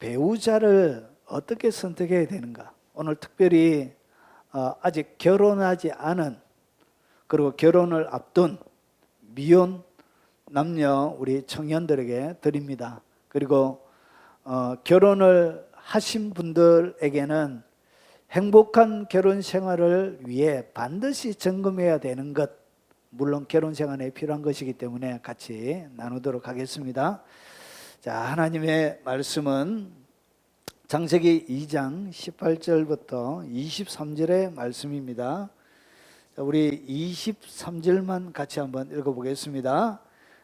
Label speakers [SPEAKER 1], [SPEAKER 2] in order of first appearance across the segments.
[SPEAKER 1] 배우자를 어떻게 선택해야 되는가? 오늘 특별히 아직 결혼하지 않은, 그리고 결혼을 앞둔 미혼 남녀 우리 청년들에게 드립니다. 그리고 결혼을 하신 분들에게는 행복한 결혼 생활을 위해 반드시 점검해야 되는 것, 물론 결혼 생활에 필요한 것이기 때문에 같이 나누도록 하겠습니다. 자, 하나님의 말씀은 창세기 2장 18절부터 23절의 말씀입니다. 자, 우리 23절만 같이 한번 읽어보겠습니다.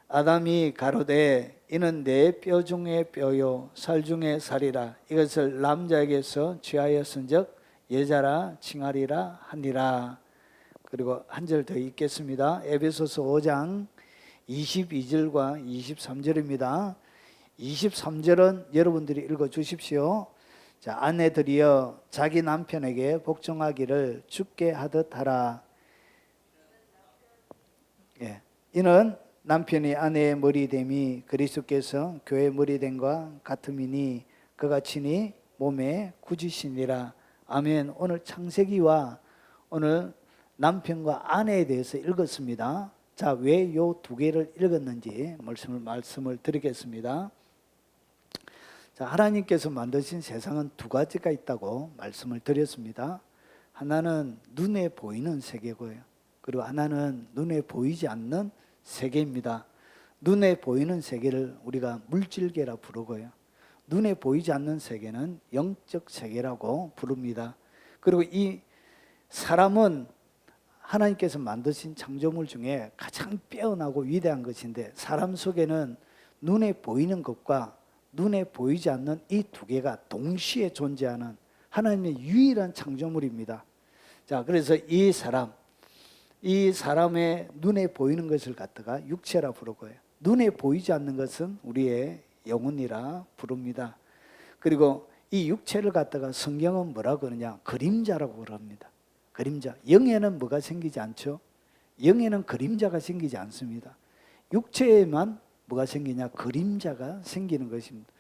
[SPEAKER 1] 아담이 가로되 이는 내 뼈 중에 뼈요 살 중에 살이라. 이것을 남자에게서 취하였은즉 여자라 칭하리라 하니라. 그리고 한 절 더 읽겠습니다. 에베소서 5장 22절과 23절입니다. 23절은 여러분들이 읽어 주십시오. 자, 아내들이여 자기 남편에게 복종하기를 주께 하듯 하라. 예, 이는 남편이 아내의 머리됨이 그리스도께서 교회의 머리됨과 같음이니 그가 친히 몸의 구주시니라. 아멘. 오늘 창세기와 오늘 남편과 아내에 대해서 읽었습니다. 자, 왜 요 두 개를 읽었는지 말씀을 드리겠습니다. 자, 하나님께서 만드신 세상은 두 가지가 있다고 말씀을 드렸습니다. 하나는 눈에 보이는 세계고요. 그리고 하나는 눈에 보이지 않는 세계입니다. 눈에 보이는 세계를 우리가 물질계라 부르고요. 눈에 보이지 않는 세계는 영적 세계라고 부릅니다. 그리고 이 사람은 하나님께서 만드신 창조물 중에 가장 빼어나고 위대한 것인데, 사람 속에는 눈에 보이는 것과 눈에 보이지 않는 이 두 개가 동시에 존재하는 하나님의 유일한 창조물입니다. 자, 그래서 이 사람의 눈에 보이는 것을 갖다가 육체라 부르고요. 눈에 보이지 않는 것은 우리의 영혼이라 부릅니다. 그리고 이 육체를 갖다가 성경은 뭐라고 그러냐? 그림자라고 그럽니다. 그림자. 영에는 뭐가 생기지 않죠? 영에는 그림자가 생기지 않습니다. 육체에만 뭐가 생기냐? 그림자가 생기는 것입니다.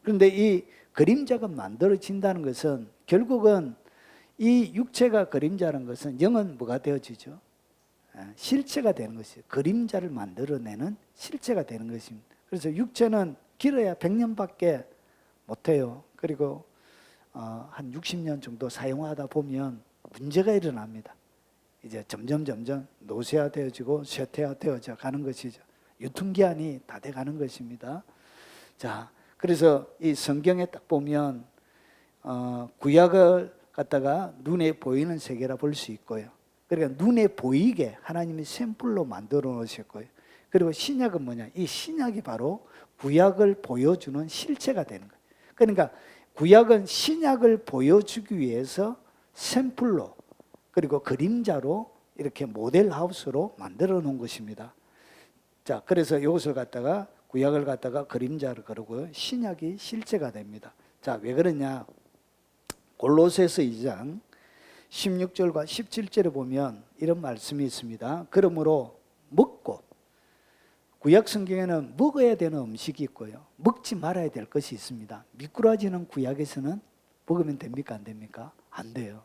[SPEAKER 1] 그런데 이 그림자가 만들어진다는 것은 결국은 이 육체가 그림자라는 것은 영은 뭐가 되어지죠? 실체가 되는 것이에요. 그림자를 만들어내는 실체가 되는 것입니다. 그래서 육체는 길어야 100년밖에 못해요. 그리고 한 60년 정도 사용하다 보면 문제가 일어납니다. 이제 점점 노쇠화되어지고 쇠퇴화되어져 가는 것이죠. 유통기한이 다 돼가는 것입니다. 자, 그래서 이 성경에 딱 보면 구약을 갖다가 눈에 보이는 세계라 볼 수 있고요. 그러니까 눈에 보이게 하나님이 샘플로 만들어 놓으셨고요. 그리고 신약은 뭐냐? 이 신약이 바로 구약을 보여주는 실체가 되는 거예요. 그러니까 구약은 신약을 보여주기 위해서 샘플로, 그리고 그림자로 이렇게 모델하우스로 만들어 놓은 것입니다. 자, 그래서 이것을 갖다가 구약을 갖다가 그림자를 그러고요. 신약이 실체가 됩니다. 자, 왜 그러냐? 골로새서 2장 16절과 17절에 보면 이런 말씀이 있습니다. 그러므로 먹고, 구약 성경에는 먹어야 되는 음식이 있고요, 먹지 말아야 될 것이 있습니다. 미꾸라지는 구약에서는 먹으면 됩니까? 안 됩니까? 안 돼요.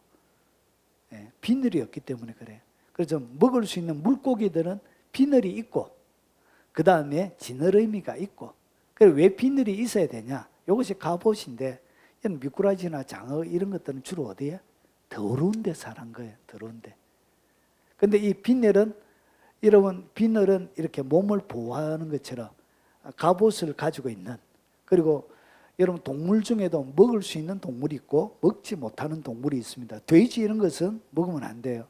[SPEAKER 1] 예, 비늘이 없기 때문에 그래요. 그래서 먹을 수 있는 물고기들은 비늘이 있고, 그 다음에 지느러미가 있고. 그래서 왜 비늘이 있어야 되냐? 이것이 갑옷인데, 이런 미꾸라지나 장어 이런 것들은 주로 어디에? 더러운 데 사는 거예요. 더러운 데. 근데 이 비늘은, 여러분, 비늘은 이렇게 몸을 보호하는 것처럼 갑옷을 가지고 있는, 그리고 여러분 동물 중에도 먹을 수 있는 동물이 있고 먹지 못하는 동물이 있습니다. 돼지 이런 것은 먹으면 안 돼요.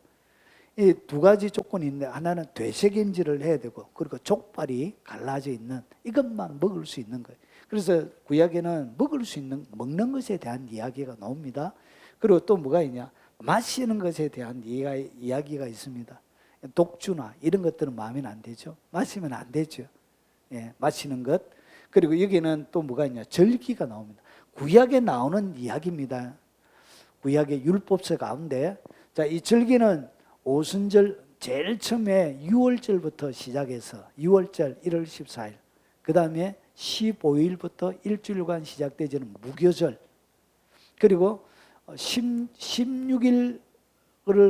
[SPEAKER 1] 이 두 가지 조건이 있는데, 하나는 되새김질을 해야 되고, 그리고 족발이 갈라져 있는 이것만 먹을 수 있는 거예요. 그래서 구약에는 먹을 수 있는, 먹는 것에 대한 이야기가 나옵니다. 그리고 또 뭐가 있냐? 마시는 것에 대한 이야기가 있습니다. 독주나 이런 것들은 마시면 안 되죠. 마시면 안 되죠. 예, 마시는 것. 그리고 여기는 또 뭐가 있냐? 절기가 나옵니다. 구약에 나오는 이야기입니다. 구약의 율법서 가운데, 자, 이 절기는 오순절 제일 처음에 6월절부터 시작해서 6월절 1월 14일, 그 다음에 15일부터 일주일간 시작되지는 무교절, 그리고 16일을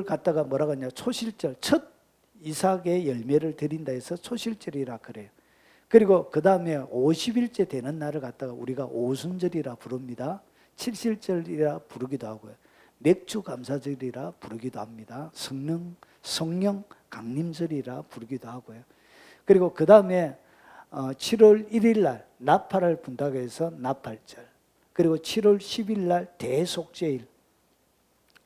[SPEAKER 1] 갖다가 뭐라고 하냐, 초실절, 첫 이삭의 열매를 드린다 해서 초실절이라 그래요. 그리고 그 다음에 50일째 되는 날을 갖다가 우리가 오순절이라 부릅니다. 칠실절이라 부르기도 하고요. 맥주 감사절이라 부르기도 합니다. 성령 강림절이라 부르기도 하고요. 그리고 그 다음에 7월 1일 날 나팔을 분다고 해서 나팔절, 그리고 7월 10일 날 대속죄일,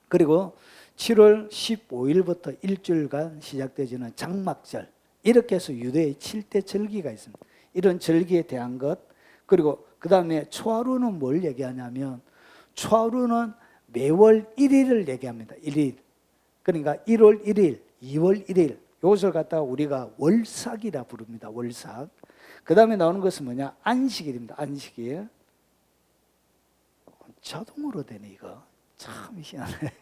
[SPEAKER 1] 그리고 7월 15일부터 일주일간 시작되지는 장막절, 이렇게 해서 유대의 7대 절기가 있습니다. 이런 절기에 대한 것, 그리고 그 다음에 초하루는 뭘 얘기하냐면, 초하루는 매월 1일을 얘기합니다. 1일. 그러니까 1월 1일, 2월 1일, 이것을 갖다가 우리가 월삭이라 부릅니다. 월삭. 그 다음에 나오는 것은 뭐냐? 안식일입니다. 안식일. 자동으로 되네, 이거. 참 희한해.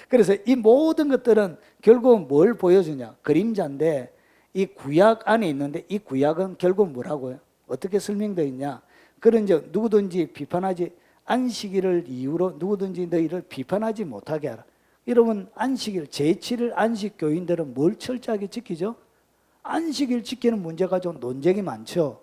[SPEAKER 1] 그래서 이 모든 것들은 결국은 뭘 보여주냐? 그림자인데, 이 구약 안에 있는데, 이 구약은 결국 뭐라고요? 어떻게 설명되어 있냐? 그런즉 누구든지 비판하지, 안식일을 이유로 누구든지 너희를 비판하지 못하게 하라. 여러분, 안식일, 제7일 안식 교인들은 뭘 철저하게 지키죠? 안식일 지키는 문제 가지고 논쟁이 많죠.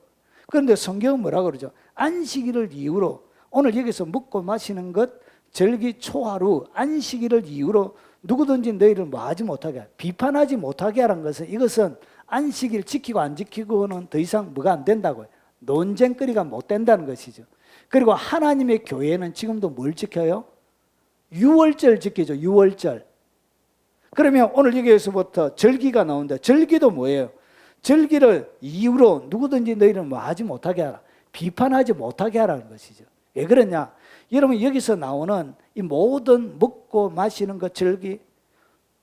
[SPEAKER 1] 그런데 성경은 뭐라고 그러죠? 안식일을 이유로, 오늘 여기서 먹고 마시는 것, 절기 초하루, 안식일을 이유로 누구든지 너희를 뭐 하지 못하게 하라. 비판하지 못하게 하라는 것은, 이것은 안식일 지키고 안 지키고는 더 이상 뭐가 안 된다고요. 논쟁거리가 못 된다는 것이죠. 그리고 하나님의 교회는 지금도 뭘 지켜요? 유월절 지키죠. 유월절. 그러면 오늘 여기에서부터 절기가 나온다. 절기도 뭐예요? 절기를 이유로 누구든지 너희는 뭐 하지 못하게 하라. 비판하지 못하게 하라는 것이죠. 왜 그러냐? 여러분, 여기서 나오는 이 모든 먹고 마시는 것, 절기,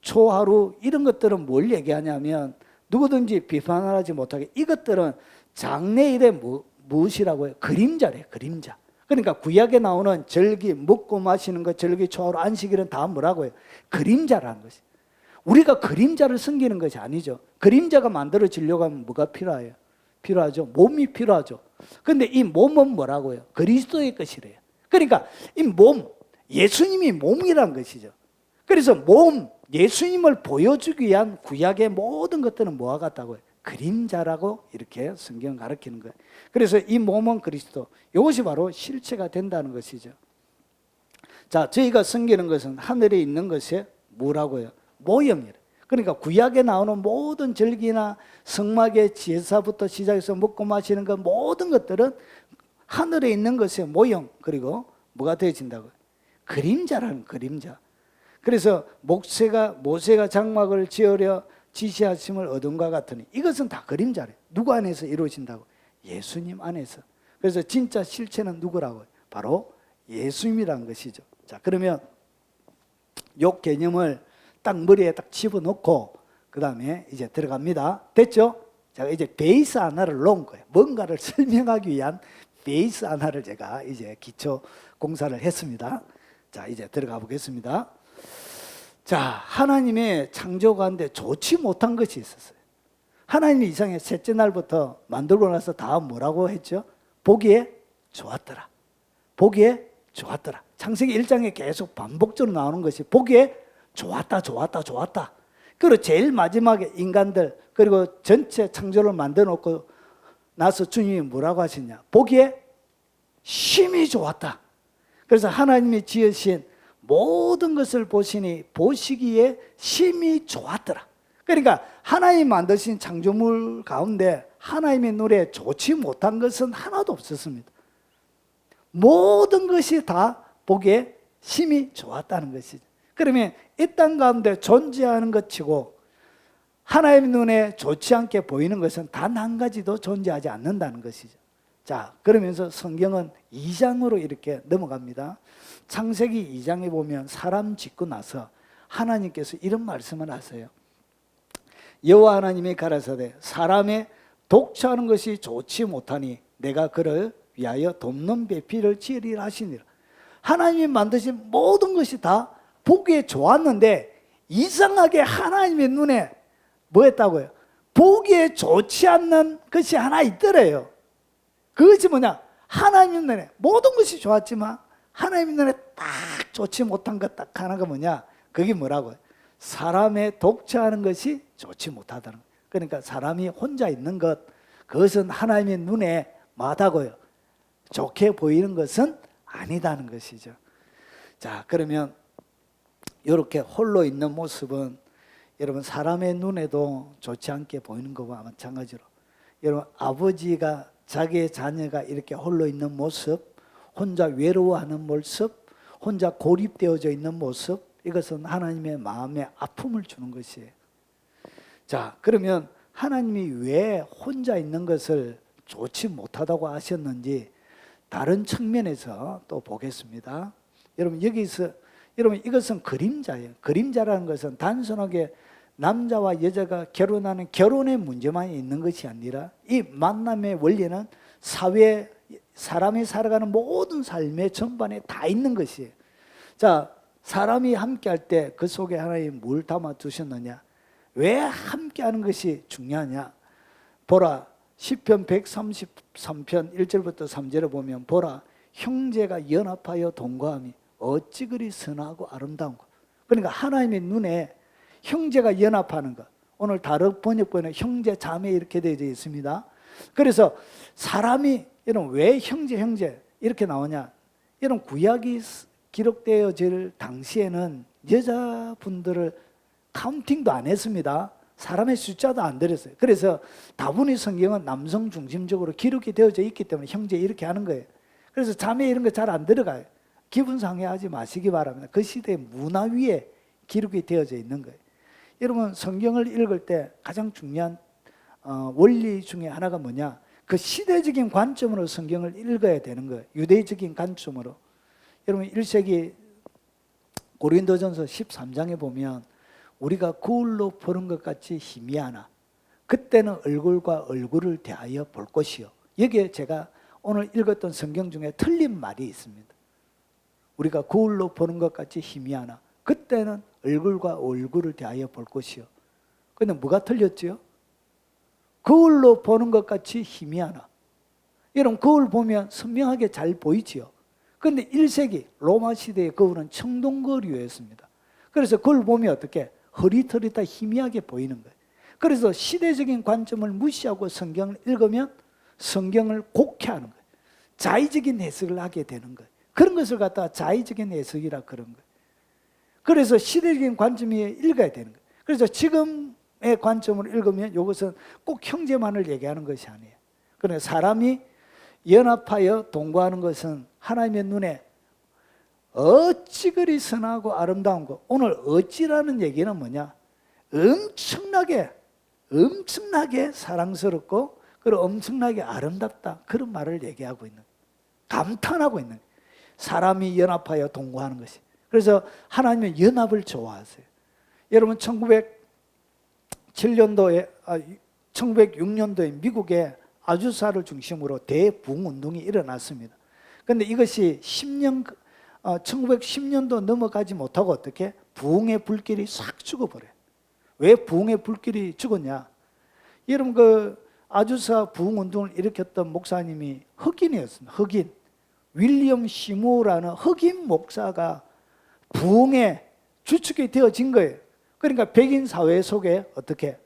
[SPEAKER 1] 초하루, 이런 것들은 뭘 얘기하냐면, 누구든지 비판하지 못하게, 이것들은 장래일의 무엇이라고요? 그림자래요. 그림자. 그러니까 구약에 나오는 절기, 먹고 마시는 것, 절기, 초하루, 안식일은 다 뭐라고요? 그림자라는 것이. 우리가 그림자를 섬기는 것이 아니죠. 그림자가 만들어지려고 하면 뭐가 필요해요? 필요하죠. 몸이 필요하죠. 그런데 이 몸은 뭐라고요? 그리스도의 것이래요. 그러니까 이 몸, 예수님이 몸이란 것이죠. 그래서 몸, 예수님을 보여주기 위한 구약의 모든 것들은 뭐와 같다고요? 그림자라고 이렇게 성경은 가르치는 거예요. 그래서 이 몸은 그리스도, 이것이 바로 실체가 된다는 것이죠. 자, 저희가 섬기는 것은 하늘에 있는 것이 뭐라고요? 모형이래요. 그러니까 구약에 나오는 모든 절기나 성막의 제사부터 시작해서 먹고 마시는 것, 모든 것들은 하늘에 있는 것의 모형, 그리고 뭐가 되어진다고요? 그림자라는, 그림자. 그래서 모세가 장막을 지으려 지시하심을 얻은과 같으니, 이것은 다 그림자래요. 누구 안에서 이루어진다고? 예수님 안에서. 그래서 진짜 실체는 누구라고요? 바로 예수님이라는 것이죠. 자, 그러면 이 개념을 딱 머리에 딱 집어넣고 그 다음에 이제 들어갑니다. 됐죠? 제가 이제 베이스 하나를 놓은 거예요. 뭔가를 설명하기 위한 베이스 하나를 제가 이제 기초 공사를 했습니다. 자, 이제 들어가 보겠습니다. 자, 하나님의 창조 가운데 좋지 못한 것이 있었어요. 하나님이 이상에 셋째 날부터 만들고 나서 다 뭐라고 했죠? 보기에 좋았더라. 보기에 좋았더라. 창세기 1장에 계속 반복적으로 나오는 것이 보기에 좋았다, 좋았다, 좋았다. 그리고 제일 마지막에 인간들, 그리고 전체 창조를 만들어 놓고 나서 주님이 뭐라고 하시냐? 보기에 심히 좋았다. 그래서 하나님이 지으신 모든 것을 보시기에 심히 좋았더라. 그러니까 하나님 만드신 창조물 가운데 하나님의 눈에 좋지 못한 것은 하나도 없었습니다. 모든 것이 다 보기에 심히 좋았다는 것이죠. 그러면 이 땅 가운데 존재하는 것 치고 하나님의 눈에 좋지 않게 보이는 것은 단 한 가지도 존재하지 않는다는 것이죠. 자, 그러면서 성경은 2장으로 이렇게 넘어갑니다. 창세기 2장에 보면 사람 짓고 나서 하나님께서 이런 말씀을 하세요. 여호와 하나님이 가라사대 사람의 독처하는 것이 좋지 못하니 내가 그를 위하여 돕는 배필을 지으리라 하시니라. 하나님이 만드신 모든 것이 다 보기에 좋았는데 이상하게 하나님의 눈에 뭐 했다고요? 보기에 좋지 않는 것이 하나 있더래요. 그것이 뭐냐? 하나님 눈에 모든 것이 좋았지만 하나님 눈에 딱 좋지 못한 것 딱 하나가 뭐냐? 그게 뭐라고요? 사람의 독처하는 것이 좋지 못하다는 거예요. 그러니까 사람이 혼자 있는 것, 그것은 하나님의 눈에 뭐하다고요? 좋게 보이는 것은 아니다는 것이죠. 자, 그러면 이렇게 홀로 있는 모습은 여러분 사람의 눈에도 좋지 않게 보이는 것과 마찬가지로 여러분 아버지가 자기의 자녀가 이렇게 홀로 있는 모습, 혼자 외로워하는 모습, 혼자 고립되어져 있는 모습, 이것은 하나님의 마음에 아픔을 주는 것이에요. 자, 그러면 하나님이 왜 혼자 있는 것을 좋지 못하다고 하셨는지 다른 측면에서 또 보겠습니다. 여러분 여기서 여러분 이것은 그림자예요. 그림자라는 것은 단순하게 남자와 여자가 결혼하는 결혼의 문제만 있는 것이 아니라 이 만남의 원리는 사회, 사람이 살아가는 모든 삶의 전반에 다 있는 것이에요. 자, 사람이 함께할 때 그 속에 하나님 뭘 담아 두셨느냐? 왜 함께하는 것이 중요하냐? 보라, 시편 133편 1절부터 3절에 보면 보라, 형제가 연합하여 동거함이 어찌 그리 선하고 아름다운 것. 그러니까 하나님의 눈에 형제가 연합하는 것. 오늘 다른 번역본에 형제 자매 이렇게 되어 있습니다. 그래서 사람이 이런 왜 형제 이렇게 나오냐? 이런 구약이 기록되어질 당시에는 여자분들을 카운팅도 안 했습니다. 사람의 숫자도 안 들었어요. 그래서 다분히 성경은 남성 중심적으로 기록이 되어져 있기 때문에 형제 이렇게 하는 거예요. 그래서 자매 이런 거 잘 안 들어가요. 기분 상해하지 마시기 바랍니다. 그 시대의 문화 위에 기록이 되어져 있는 거예요. 여러분 성경을 읽을 때 가장 중요한 원리 중에 하나가 뭐냐? 그 시대적인 관점으로 성경을 읽어야 되는 거예요. 유대적인 관점으로. 여러분 1세기 고린도전서 13장에 보면 우리가 거울로 보는 것 같이 희미하나 그때는 얼굴과 얼굴을 대하여 볼 것이요. 여기에 제가 오늘 읽었던 성경 중에 틀린 말이 있습니다. 우리가 거울로 보는 것 같이 희미하나 그때는 얼굴과 얼굴을 대하여 볼 것이요. 근데 뭐가 틀렸지요? 거울로 보는 것 같이 희미하나. 여러분 거울 보면 선명하게 잘 보이지요. 그런데 1세기 로마 시대의 거울은 청동거울이었습니다. 그래서 거울 보면 어떻게? 흐릿흐릿하게 희미하게 보이는 거예요. 그래서 시대적인 관점을 무시하고 성경을 읽으면 성경을 곡해하는 거예요. 자의적인 해석을 하게 되는 거예요. 그런 것을 갖다가 자의적인 해석이라 그런 거예요. 그래서 시대적인 관점이 읽어야 되는 거예요. 그래서 지금의 관점으로 읽으면 이것은 꼭 형제만을 얘기하는 것이 아니에요. 그러나 사람이 연합하여 동거하는 것은 하나님의 눈에 어찌 그리 선하고 아름다운 것. 오늘 어찌라는 얘기는 뭐냐? 엄청나게 사랑스럽고 그리고 엄청나게 아름답다. 그런 말을 얘기하고 있는 거예요. 감탄하고 있는 거예요. 사람이 연합하여 동거하는 것이. 그래서 하나님은 연합을 좋아하세요. 여러분 1906년도에 미국에 아주사를 중심으로 대부흥운동이 일어났습니다. 그런데 이것이 1910년도 넘어가지 못하고 어떻게? 부흥의 불길이 싹 죽어버려요. 왜 부흥의 불길이 죽었냐? 여러분 그 아주사 부흥운동을 일으켰던 목사님이 흑인이었습니다. 흑인. 윌리엄 시무라는 흑인 목사가 부흥의 주축이 되어진 거예요. 그러니까 백인 사회 속에 어떻게?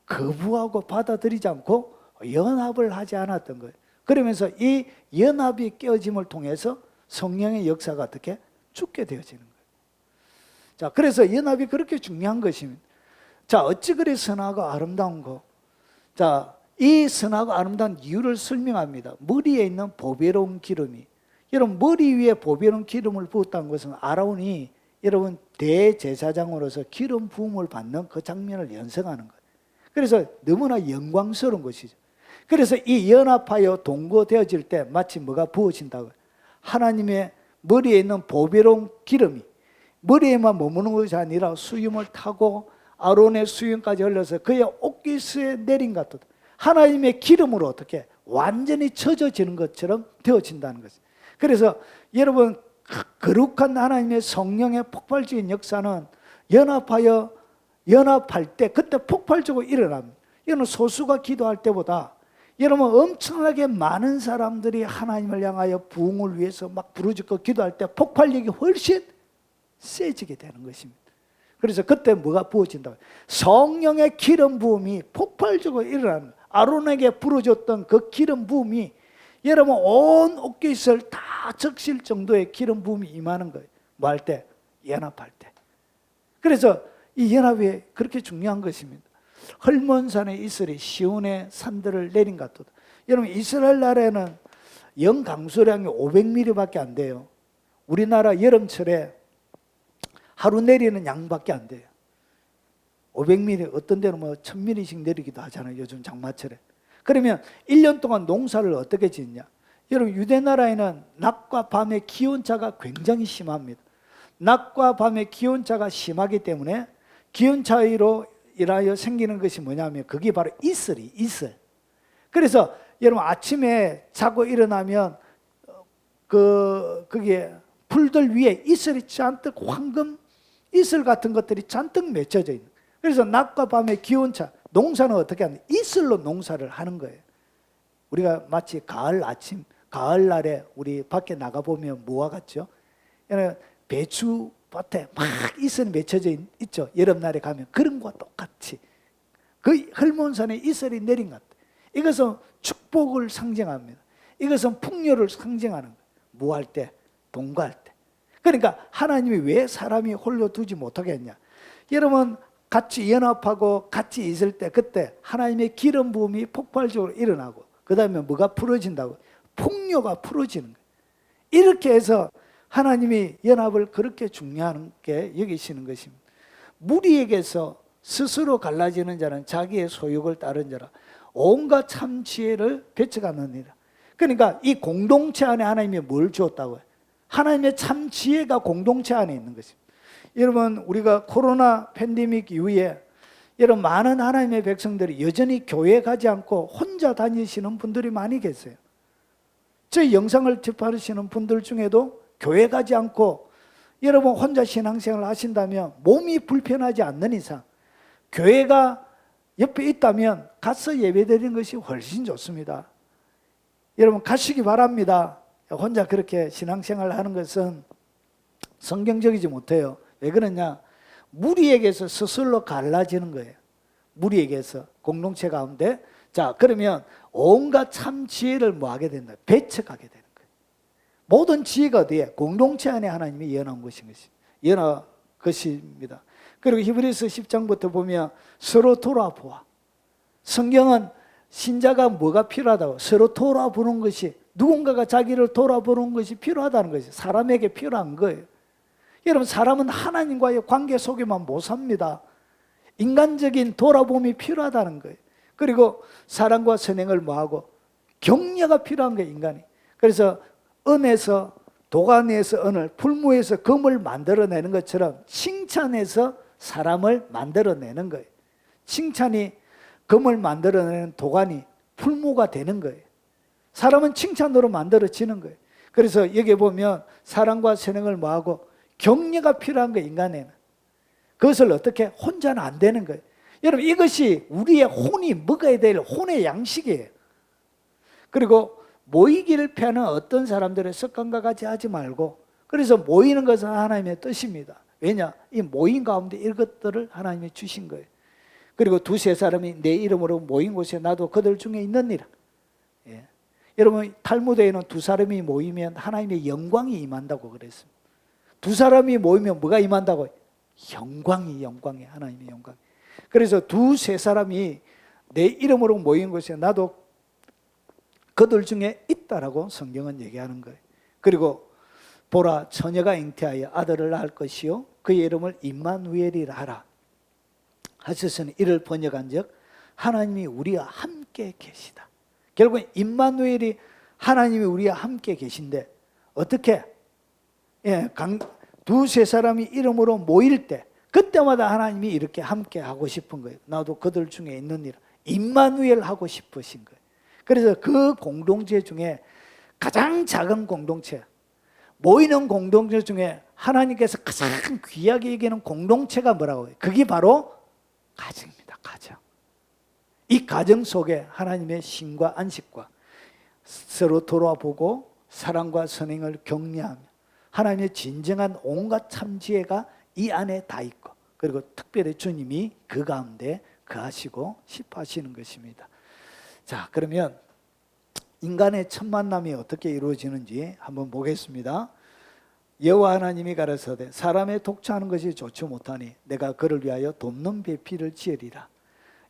[SPEAKER 1] 거부하고 받아들이지 않고 연합을 하지 않았던 거예요. 그러면서 이 연합이 깨어짐을 통해서 성령의 역사가 어떻게? 죽게 되어지는 거예요. 자, 그래서 연합이 그렇게 중요한 것입니다. 자, 어찌 그리 선하고 아름다운 거. 자, 이 선하고 아름다운 이유를 설명합니다. 머리에 있는 보배로운 기름이. 여러분 머리 위에 보배로운 기름을 부었다는 것은 아론이 여러분 대제사장으로서 기름 부음을 받는 그 장면을 연상하는 거예요. 그래서 너무나 영광스러운 것이죠. 그래서 이 연합하여 동거되어질 때 마치 뭐가 부어진다고요? 하나님의 머리에 있는 보배로운 기름이 머리에만 머무는 것이 아니라 수염을 타고 아론의 수염까지 흘러서 그의 옷깃에 내린 것 같다. 하나님의 기름으로 어떻게 완전히 젖어지는 것처럼 되어진다는 것이죠. 그래서 여러분 거룩한 하나님의 성령의 폭발적인 역사는 연합할 때 그때 폭발적으로 일어납니다. 이거는 소수가 기도할 때보다 여러분 엄청나게 많은 사람들이 하나님을 향하여 부흥을 위해서 막 부르짖고 기도할 때 폭발력이 훨씬 세지게 되는 것입니다. 그래서 그때 뭐가 부어진다고? 성령의 기름 부음이 폭발적으로 일어나는 거예요. 아론에게 부어졌던 그 기름 부음이 여러분 온 옥깃을 다 적실 정도의 기름 부음이 임하는 거예요. 뭐 할 때? 연합할 때. 그래서 이 연합이 그렇게 중요한 것입니다. 헐몬산의 이슬이 시온의 산들을 내린 것 같다. 여러분 이스라엘 나라에는 영강수량이 500mm밖에 안 돼요. 우리나라 여름철에 하루 내리는 양밖에 안 돼요. 500mm, 어떤 데는 뭐 1000mm씩 내리기도 하잖아요. 요즘 장마철에. 그러면 1년 동안 농사를 어떻게 짓냐? 여러분 유대 나라에는 낮과 밤의 기온차가 굉장히 심합니다. 낮과 밤의 기온차가 심하기 때문에 기온 차이로 인하여 생기는 것이 뭐냐면 그게 바로 이슬. 그래서 여러분 아침에 자고 일어나면 그게 풀들 위에 이슬이 잔뜩 황금 이슬 같은 것들이 잔뜩 맺혀져 있는. 그래서 낮과 밤의 기온차, 농사는 어떻게 하냐? 이슬로 농사를 하는 거예요. 우리가 마치 가을 날에 우리 밖에 나가 보면 뭐와 같죠? 배추 밭에 막 이슬이 맺혀져 있죠. 여름날에 가면 그런 것과 똑같이 그 헐몬산에 이슬이 내린 것. 이것은 축복을 상징합니다. 이것은 풍요를 상징하는 거예요. 뭐 할 때? 동거할 때. 그러니까 하나님이 왜 사람이 홀로 두지 못하게 했냐? 여러분 같이 연합하고 같이 있을 때 그때 하나님의 기름 부음이 폭발적으로 일어나고 그 다음에 뭐가 풀어진다고? 풍요가 풀어지는 거예요. 이렇게 해서 하나님이 연합을 그렇게 중요하게 여기시는 것입니다. 무리에게서 스스로 갈라지는 자는 자기의 소욕을 따른 자라 온갖 참 지혜를 배척하느니라. 그러니까 이 공동체 안에 하나님이 뭘 주었다고요? 하나님의 참 지혜가 공동체 안에 있는 것입니다. 여러분 우리가 코로나 팬데믹 이후에 여러분 많은 하나님의 백성들이 여전히 교회 가지 않고 혼자 다니시는 분들이 많이 계세요. 저희 영상을 접하시는 분들 중에도 교회 가지 않고 여러분 혼자 신앙생활을 하신다면 몸이 불편하지 않는 이상 교회가 옆에 있다면 가서 예배드리는 것이 훨씬 좋습니다. 여러분 가시기 바랍니다. 혼자 그렇게 신앙생활을 하는 것은 성경적이지 못해요. 왜 그러냐? 무리에게서 스스로 갈라지는 거예요. 무리에게서 공동체 가운데. 자, 그러면 온갖 참 지혜를 뭐 하게 된다? 배척하게 되는 거예요. 모든 지혜가 어디에? 공동체 안에 하나님이 연한 연한 것입니다. 그리고 히브리서 10장부터 보면 서로 돌아보아. 성경은 신자가 뭐가 필요하다고? 서로 돌아보는 것이, 누군가가 자기를 돌아보는 것이 필요하다는 것이 사람에게 필요한 거예요. 여러분 사람은 하나님과의 관계 속에만 못 삽니다. 인간적인 돌아봄이 필요하다는 거예요. 그리고 사랑과 선행을 뭐하고? 격려가 필요한 거예요, 인간이. 그래서 은에서, 도가니에서 은을, 풀무에서 금을 만들어내는 것처럼 칭찬에서 사람을 만들어내는 거예요. 칭찬이 금을 만들어내는 도가니, 풀무가 되는 거예요. 사람은 칭찬으로 만들어지는 거예요. 그래서 여기 보면 사랑과 선행을 뭐하고? 격려가 필요한 거예요, 인간에는. 그것을 어떻게? 혼자는 안 되는 거예요. 여러분 이것이 우리의 혼이 먹어야 될 혼의 양식이에요. 그리고 모이기를 피하는 어떤 사람들의 습관과 같이 하지 말고, 그래서 모이는 것은 하나님의 뜻입니다. 왜냐? 이 모인 가운데 이것들을 하나님이 주신 거예요. 그리고 두세 사람이 내 이름으로 모인 곳에 나도 그들 중에 있느니라. 예. 여러분 탈무드에는 두 사람이 모이면 하나님의 영광이 임한다고 그랬습니다. 두 사람이 모이면 뭐가 임한다고? 영광이 하나님의 영광. 그래서 두세 사람이 내 이름으로 모인 곳에 나도 그들 중에 있다라고 성경은 얘기하는 거예요. 그리고 보라, 처녀가 잉태하여 아들을 낳을 것이요 그의 이름을 임마누엘이라 하라 하셨으니 이를 번역한 즉 하나님이 우리와 함께 계시다. 결국 임마누엘이 하나님이 우리와 함께 계신데 어떻게? 예, 두세 사람이 이름으로 모일 때 그때마다 하나님이 이렇게 함께 하고 싶은 거예요. 나도 그들 중에 있느니라. 임마누엘 하고 싶으신 거예요. 그래서 그 공동체 중에 가장 작은 공동체, 모이는 공동체 중에 하나님께서 가장 귀하게 여기는 공동체가 뭐라고 해요? 그게 바로 가정입니다. 가정. 이 가정 속에 하나님의 신과 안식과 서로 돌아보고 사랑과 선행을 격려하며 하나님의 진정한 온갖 참지혜가 이 안에 다 있고, 그리고 특별히 주님이 그 가운데 거하시고 싶어 하시는 것입니다. 자, 그러면 인간의 첫 만남이 어떻게 이루어지는지 한번 보겠습니다. 여호와 하나님이 가라사대 사람의 독차하는 것이 좋지 못하니 내가 그를 위하여 돕는 배필을 지으리라.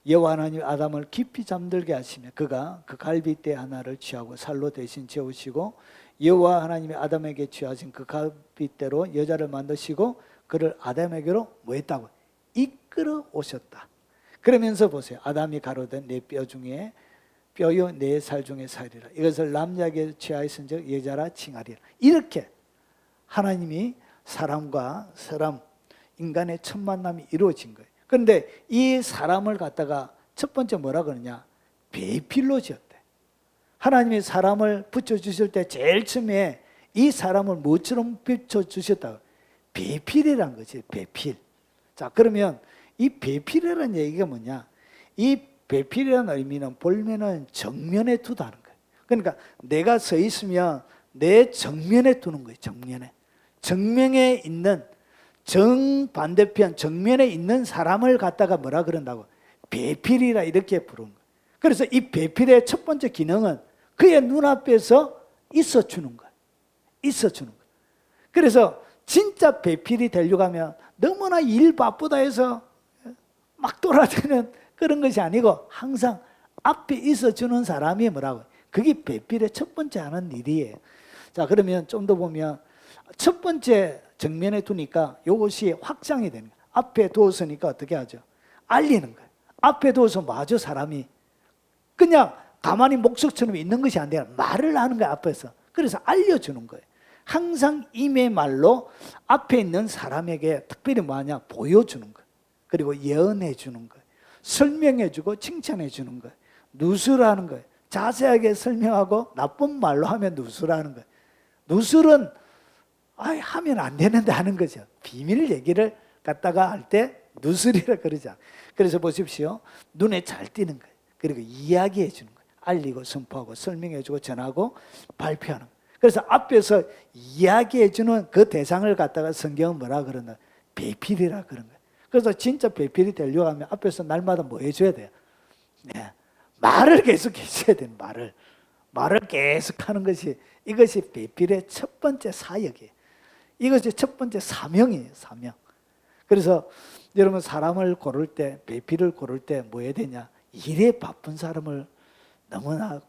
[SPEAKER 1] 여호와 하나님 아담을 깊이 잠들게 하시며 그가 그 갈빗대 하나를 취하고 살로 대신 재우시고 여호와 하나님이 아담에게 취하신 그 갈빗대로 여자를 만드시고 그를 아담에게로 뭐 했다고? 이끌어 오셨다. 그러면서 보세요. 아담이 가로되 내 뼈 중에 뼈요 내 살 중에 살이라. 이것을 남자에게 취하였은즉 여자라 칭하리라. 이렇게 하나님이 사람과 사람, 인간의 첫 만남이 이루어진 거예요. 그런데 이 사람을 갖다가 첫 번째 뭐라 그러냐? 배필로 지었대. 하나님이 사람을 붙여주실 때 제일 처음에 이 사람을 뭐처럼 붙여주셨다고? 배필이란 거지, 배필. 자, 그러면 이 배필이라는 얘기가 뭐냐? 이 배필이라는 의미는 볼면은 정면에 두다는 거예요. 그러니까 내가 서 있으면 내 정면에 두는 거예요, 정면에. 정면에 있는 정반대편 정면에 있는 사람을 갖다가 뭐라 그런다고? 배필이라 이렇게 부르는 거예요. 그래서 이 배필의 첫 번째 기능은 그의 눈앞에서 있어주는 거예요. 있어주는 거예요. 그래서 진짜 배필이 되려고 하면 너무나 일 바쁘다 해서 막 돌아다니는 그런 것이 아니고 항상 앞에 있어주는 사람이 뭐라고? 그게 배필의 첫 번째 하는 일이에요. 자, 그러면 좀 더 보면 첫 번째 정면에 두니까 이것이 확장이 되는 거예요. 앞에 두었으니까 어떻게 하죠? 알리는 거예요. 앞에 두어서 마저 사람이 그냥 가만히 목석처럼 있는 것이 아니라 말을 하는 거예요, 앞에서. 그래서 알려주는 거예요. 항상 임의 말로 앞에 있는 사람에게 특별히 뭐하냐? 보여주는 거예요. 그리고 예언해 주는 거예요. 설명해 주고 칭찬해 주는 거예요. 누설하는 거예요. 자세하게 설명하고 나쁜 말로 하면 누설하는 거예요. 누설은 하면 안 되는데 하는 거죠. 비밀 얘기를 갖다가 할 때 누설이라 그러죠. 그래서 보십시오. 눈에 잘 띄는 거예요. 그리고 이야기해 주는 거예요. 알리고 선포하고 설명해 주고 전하고 발표하는 거예요. 그래서 앞에서 이야기해 주는 그 대상을 갖다가 성경은 뭐라 그러나? 배필이라 그런 거예요. 그래서 진짜 배필이 되려고 하면 앞에서 날마다 뭐 해줘야 돼요? 네. 말을 계속 해줘야 돼요. 말을 계속 하는 것이, 이것이 배필의 첫 번째 사역이에요. 이것이 첫 번째 사명이에요. 사명. 그래서 여러분 사람을 고를 때, 배필을 고를 때 뭐 해야 되냐? 일에 바쁜 사람을 너무나,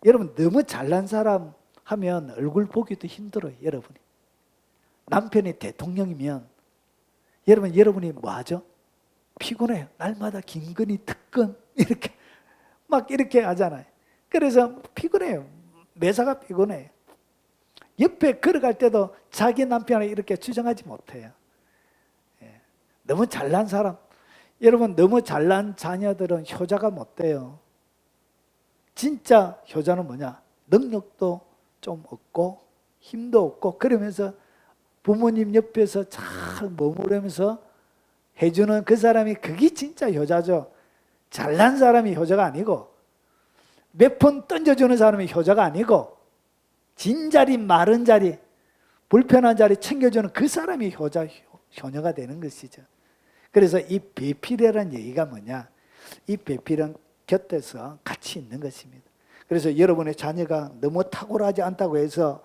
[SPEAKER 1] 여러분 너무 잘난 사람 하면 얼굴 보기도 힘들어요. 여러분이 남편이 대통령이면 여러분이 뭐 하죠? 피곤해요. 날마다 김건희 특검 이렇게 막 이렇게 하잖아요. 그래서 피곤해요. 매사가 피곤해요. 옆에 걸어갈 때도 자기 남편을 이렇게 추정하지 못해요. 너무 잘난 사람, 여러분 너무 잘난 자녀들은 효자가 못 돼요. 진짜 효자는 뭐냐? 능력도 좀 없고 힘도 없고 그러면서 부모님 옆에서 잘 머무르면서 해주는 그 사람이, 그게 진짜 효자죠. 잘난 사람이 효자가 아니고 몇 번 던져주는 사람이 효자가 아니고 진자리 마른 자리 불편한 자리 챙겨주는 그 사람이 효녀가 되는 것이죠. 그래서 이 배필이라는 얘기가 뭐냐? 이 배필은 곁에서 같이 있는 것입니다. 그래서 여러분의 자녀가 너무 탁월하지 않다고 해서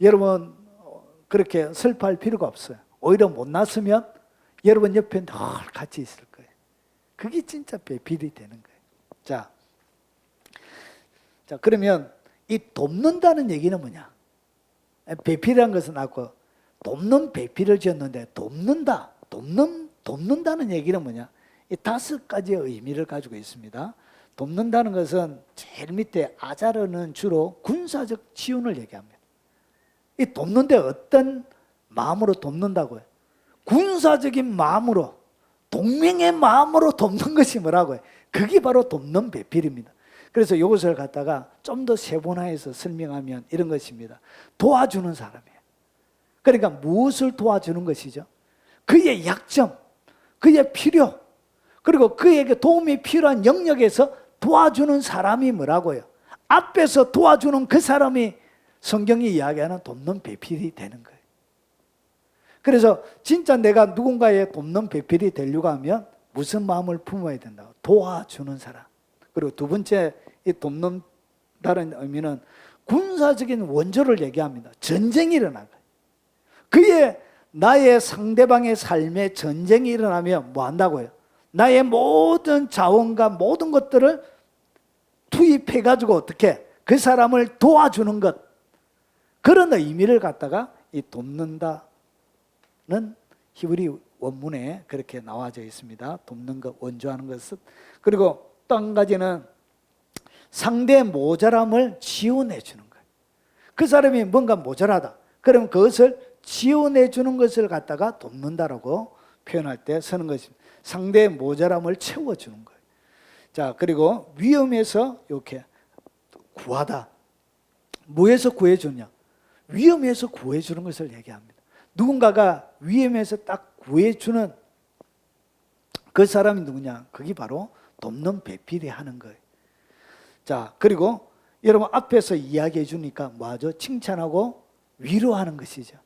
[SPEAKER 1] 여러분 그렇게 슬퍼할 필요가 없어요. 오히려 못났으면 여러분 옆에 늘 같이 있을 거예요. 그게 진짜 배필이 되는 거예요. 자, 그러면 이 돕는다는 얘기는 뭐냐? 배필이라는 것은 아까 돕는 배필을 지었는데 돕는다는 얘기는 뭐냐? 이 5가지의 의미를 가지고 있습니다. 돕는다는 것은 제일 밑에 아자르는 주로 군사적 지원을 얘기합니다. 이 돕는데 어떤 마음으로 돕는다고요? 군사적인 마음으로, 동맹의 마음으로 돕는 것이 뭐라고요? 그게 바로 돕는 배필입니다. 그래서 이것을 갖다가 좀 더 세분화해서 설명하면 이런 것입니다. 도와주는 사람이에요. 그러니까 무엇을 도와주는 것이죠? 그의 약점, 그의 필요, 그리고 그에게 도움이 필요한 영역에서 도와주는 사람이 뭐라고요? 앞에서 도와주는 그 사람이 성경이 이야기하는 돕는 배필이 되는 거예요. 그래서 진짜 내가 누군가의 돕는 배필이 되려고 하면 무슨 마음을 품어야 된다고? 도와주는 사람. 그리고 두 번째 이 돕는다는 의미는 군사적인 원조를 얘기합니다. 전쟁이 일어난 거예요. 그의 나의 상대방의 삶에 전쟁이 일어나면 뭐 한다고요? 나의 모든 자원과 모든 것들을 투입해가지고 어떻게 그 사람을 도와주는 것, 그런 의미를 갖다가 이 돕는다는 히브리 원문에 그렇게 나와져 있습니다. 돕는 것, 원조하는 것은. 그리고 또 한 가지는 상대의 모자람을 지원해 주는 거예요. 그 사람이 뭔가 모자라다. 그럼 그것을 지원해 주는 것을 갖다가 돕는다라고 표현할 때 쓰는 것입니다. 상대의 모자람을 채워주는 거예요. 자, 그리고 위험에서 이렇게 구하다. 뭐에서 구해주냐? 위험에서 구해주는 것을 얘기합니다. 누군가가 위험에서 딱 구해주는 그 사람이 누구냐? 그게 바로 돕는 배필이 하는 거예요. 자, 그리고 여러분 앞에서 이야기해 주니까 뭐하죠? 칭찬하고 위로하는 것이죠.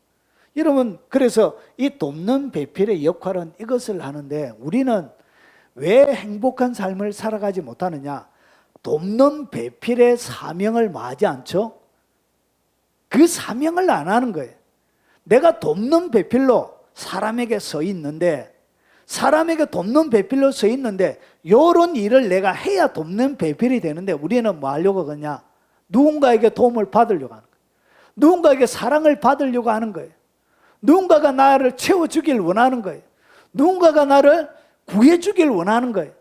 [SPEAKER 1] 여러분, 그래서 이 돕는 배필의 역할은 이것을 하는데 우리는 왜 행복한 삶을 살아가지 못하느냐? 돕는 배필의 사명을 마지 않죠? 그 사명을 안 하는 거예요. 내가 돕는 배필로 사람에게 서 있는데, 사람에게 돕는 배필로 서 있는데 이런 일을 내가 해야 돕는 배필이 되는데 우리는 뭐 하려고 그러냐? 누군가에게 도움을 받으려고 하는 거예요. 누군가에게 사랑을 받으려고 하는 거예요. 누군가가 나를 채워주길 원하는 거예요. 누군가가 나를 구해주길 원하는 거예요.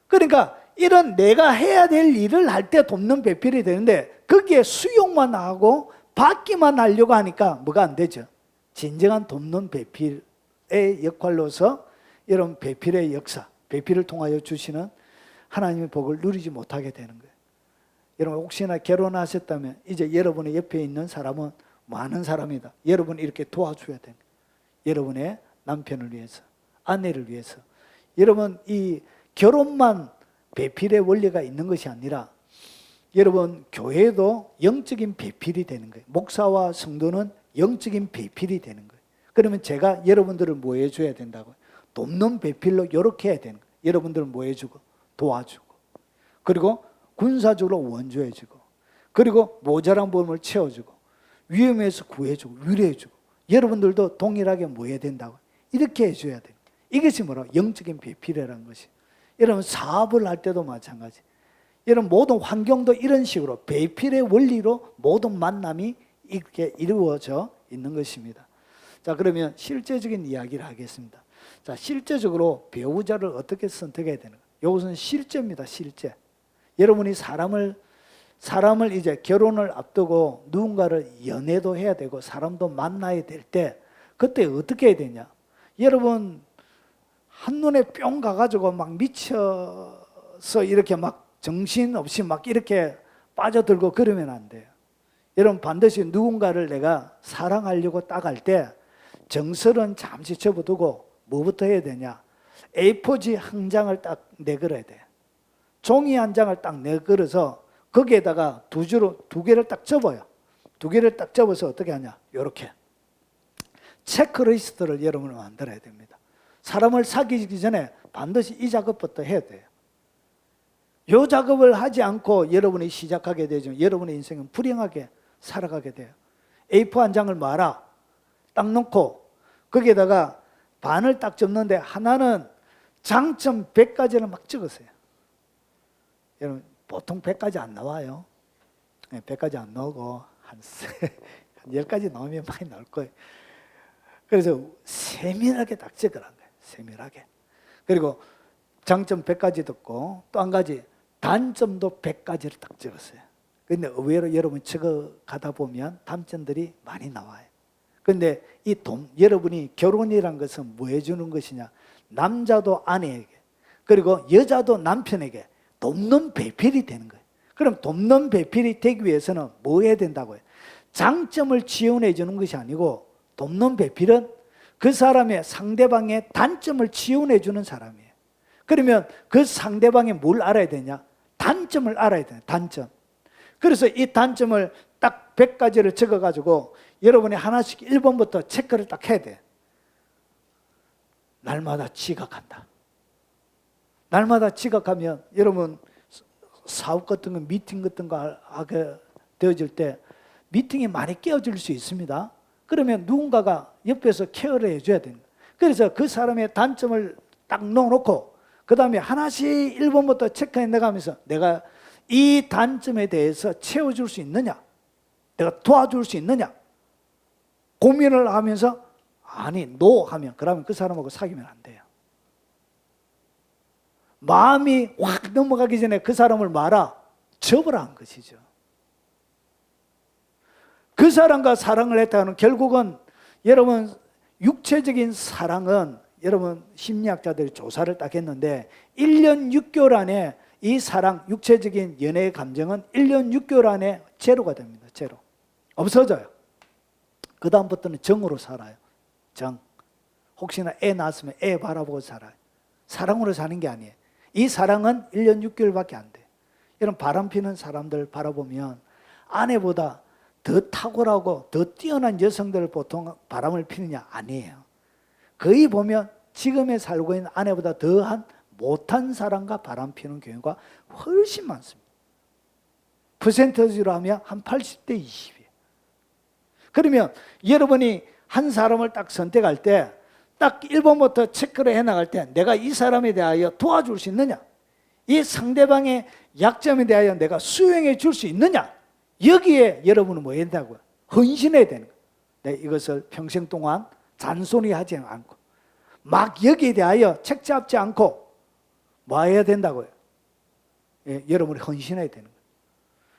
[SPEAKER 1] 그러니까 이런 내가 해야 될 일을 할 때 돕는 배필이 되는데 거기에 수용만 하고 받기만 하려고 하니까 뭐가 안 되죠. 진정한 돕는 배필의 역할로서 이런 배필의 역사, 배필을 통하여 주시는 하나님의 복을 누리지 못하게 되는 거예요. 여러분 혹시나 결혼하셨다면 이제 여러분의 옆에 있는 사람은 많은 사람이다. 여러분 이렇게 도와줘야 됩니다. 여러분의 남편을 위해서, 아내를 위해서. 여러분 이 결혼만 배필의 원리가 있는 것이 아니라 여러분 교회도 영적인 배필이 되는 거예요. 목사와 성도는 영적인 배필이 되는 거예요. 그러면 제가 여러분들을 뭐 해줘야 된다고요? 돕는 배필로 이렇게 해야 되는 거예요. 여러분들을 뭐 해주고 도와주고 그리고 군사적으로 원조해주고 그리고 모자란 부분을 채워주고 위험에서 구해주고 위로해주고 여러분들도 동일하게 뭐 해야 된다고 이렇게 해줘야 돼요. 이것이 뭐라고? 영적인 배필이라는 것이. 여러분 사업을 할 때도 마찬가지. 여러분 모든 환경도 이런 식으로 배필의 원리로 모든 만남이 이렇게 이루어져 있는 것입니다. 자, 그러면 실제적인 이야기를 하겠습니다. 자, 실제적으로 배우자를 어떻게 선택해야 되는가? 이것은 실제입니다. 실제. 여러분이 사람을 이제 결혼을 앞두고 누군가를 연애도 해야 되고 사람도 만나야 될 때 그때 어떻게 해야 되냐? 여러분 한눈에 뿅 가가지고 막 미쳐서 이렇게 막 정신없이 막 이렇게 빠져들고 그러면 안 돼요. 여러분 반드시 누군가를 내가 사랑하려고 딱 할 때 정설은 잠시 접어두고 뭐부터 해야 되냐? A4지 한 장을 딱 내걸어야 돼. 종이 한 장을 딱 내걸어서 거기에다가 두 개를 딱 접어요. 두 개를 딱 접어서 어떻게 하냐? 이렇게 체크리스트를 여러분은 만들어야 됩니다. 사람을 사귀기 전에 반드시 이 작업부터 해야 돼요. 이 작업을 하지 않고 여러분이 시작하게 되죠. 여러분의 인생은 불행하게 살아가게 돼요. A4 한 장을 말아 딱 놓고 거기에다가 반을 딱 접는데 하나는 장점 100가지를 막 찍으세요. 여러분 보통 100가지 안 나와요. 100가지 안 나오고 한 10가지 나오면 많이 나올 거예요. 그래서 세밀하게 딱 찍으라는 거예요. 세밀하게. 그리고 장점 100가지 듣고 또 한 가지 단점도 100가지를 딱 찍었어요. 그런데 의외로 여러분 찍어가다 보면 단점들이 많이 나와요. 그런데 여러분이 결혼이란 것은 뭐 해주는 것이냐? 남자도 아내에게 그리고 여자도 남편에게 돕는 배필이 되는 거예요. 그럼 돕는 배필이 되기 위해서는 뭐 해야 된다고요? 장점을 지원해 주는 것이 아니고 돕는 배필은 그 사람의 상대방의 단점을 지원해 주는 사람이에요. 그러면 그 상대방이 뭘 알아야 되냐? 단점을 알아야 돼요. 단점. 그래서 이 단점을 딱 100가지를 적어가지고 여러분이 하나씩 1번부터 체크를 딱 해야 돼요. 날마다 지각한다. 날마다 지각하면 여러분 사업 같은 거, 미팅 같은 거 하게 되어질 때 미팅이 많이 깨어질 수 있습니다. 그러면 누군가가 옆에서 케어를 해줘야 됩니다. 그래서 그 사람의 단점을 딱 넣어놓고 그 다음에 하나씩 1번부터 체크해 나가면서 내가 이 단점에 대해서 채워줄 수 있느냐, 내가 도와줄 수 있느냐 고민을 하면서 아니 노 하면 그러면 그 사람하고 사귀면 안 돼요. 마음이 확 넘어가기 전에 그 사람을 말아 접으라 한 것이죠. 그 사람과 사랑을 했다는 결국은 여러분 육체적인 사랑은 여러분 심리학자들이 조사를 딱 했는데 1년 6개월 안에 이 사랑, 육체적인 연애의 감정은 1년 6개월 안에 제로가 됩니다. 제로. 없어져요. 그 다음부터는 정으로 살아요. 정. 혹시나 애 낳았으면 애 바라보고 살아요. 사랑으로 사는 게 아니에요. 이 사랑은 1년 6개월밖에 안 돼요. 이런 바람 피는 사람들 바라보면 아내보다 더 탁월하고 더 뛰어난 여성들을 보통 바람을 피느냐? 아니에요. 거의 보면 지금에 살고 있는 아내보다 더한 못한 사람과 바람 피는 경우가 훨씬 많습니다. 퍼센터지로 하면 한 80대 20이에요. 그러면 여러분이 한 사람을 딱 선택할 때 딱 1번부터 체크를 해나갈 때 내가 이 사람에 대하여 도와줄 수 있느냐? 이 상대방의 약점에 대하여 내가 수용해 줄 수 있느냐? 여기에 여러분은 뭐 해야 된다고요? 헌신해야 되는 거예요. 네, 이것을 평생 동안 잔소리하지 않고 막 여기에 대하여 책 잡지 않고 뭐 해야 된다고요? 예, 여러분이 헌신해야 되는 거예요.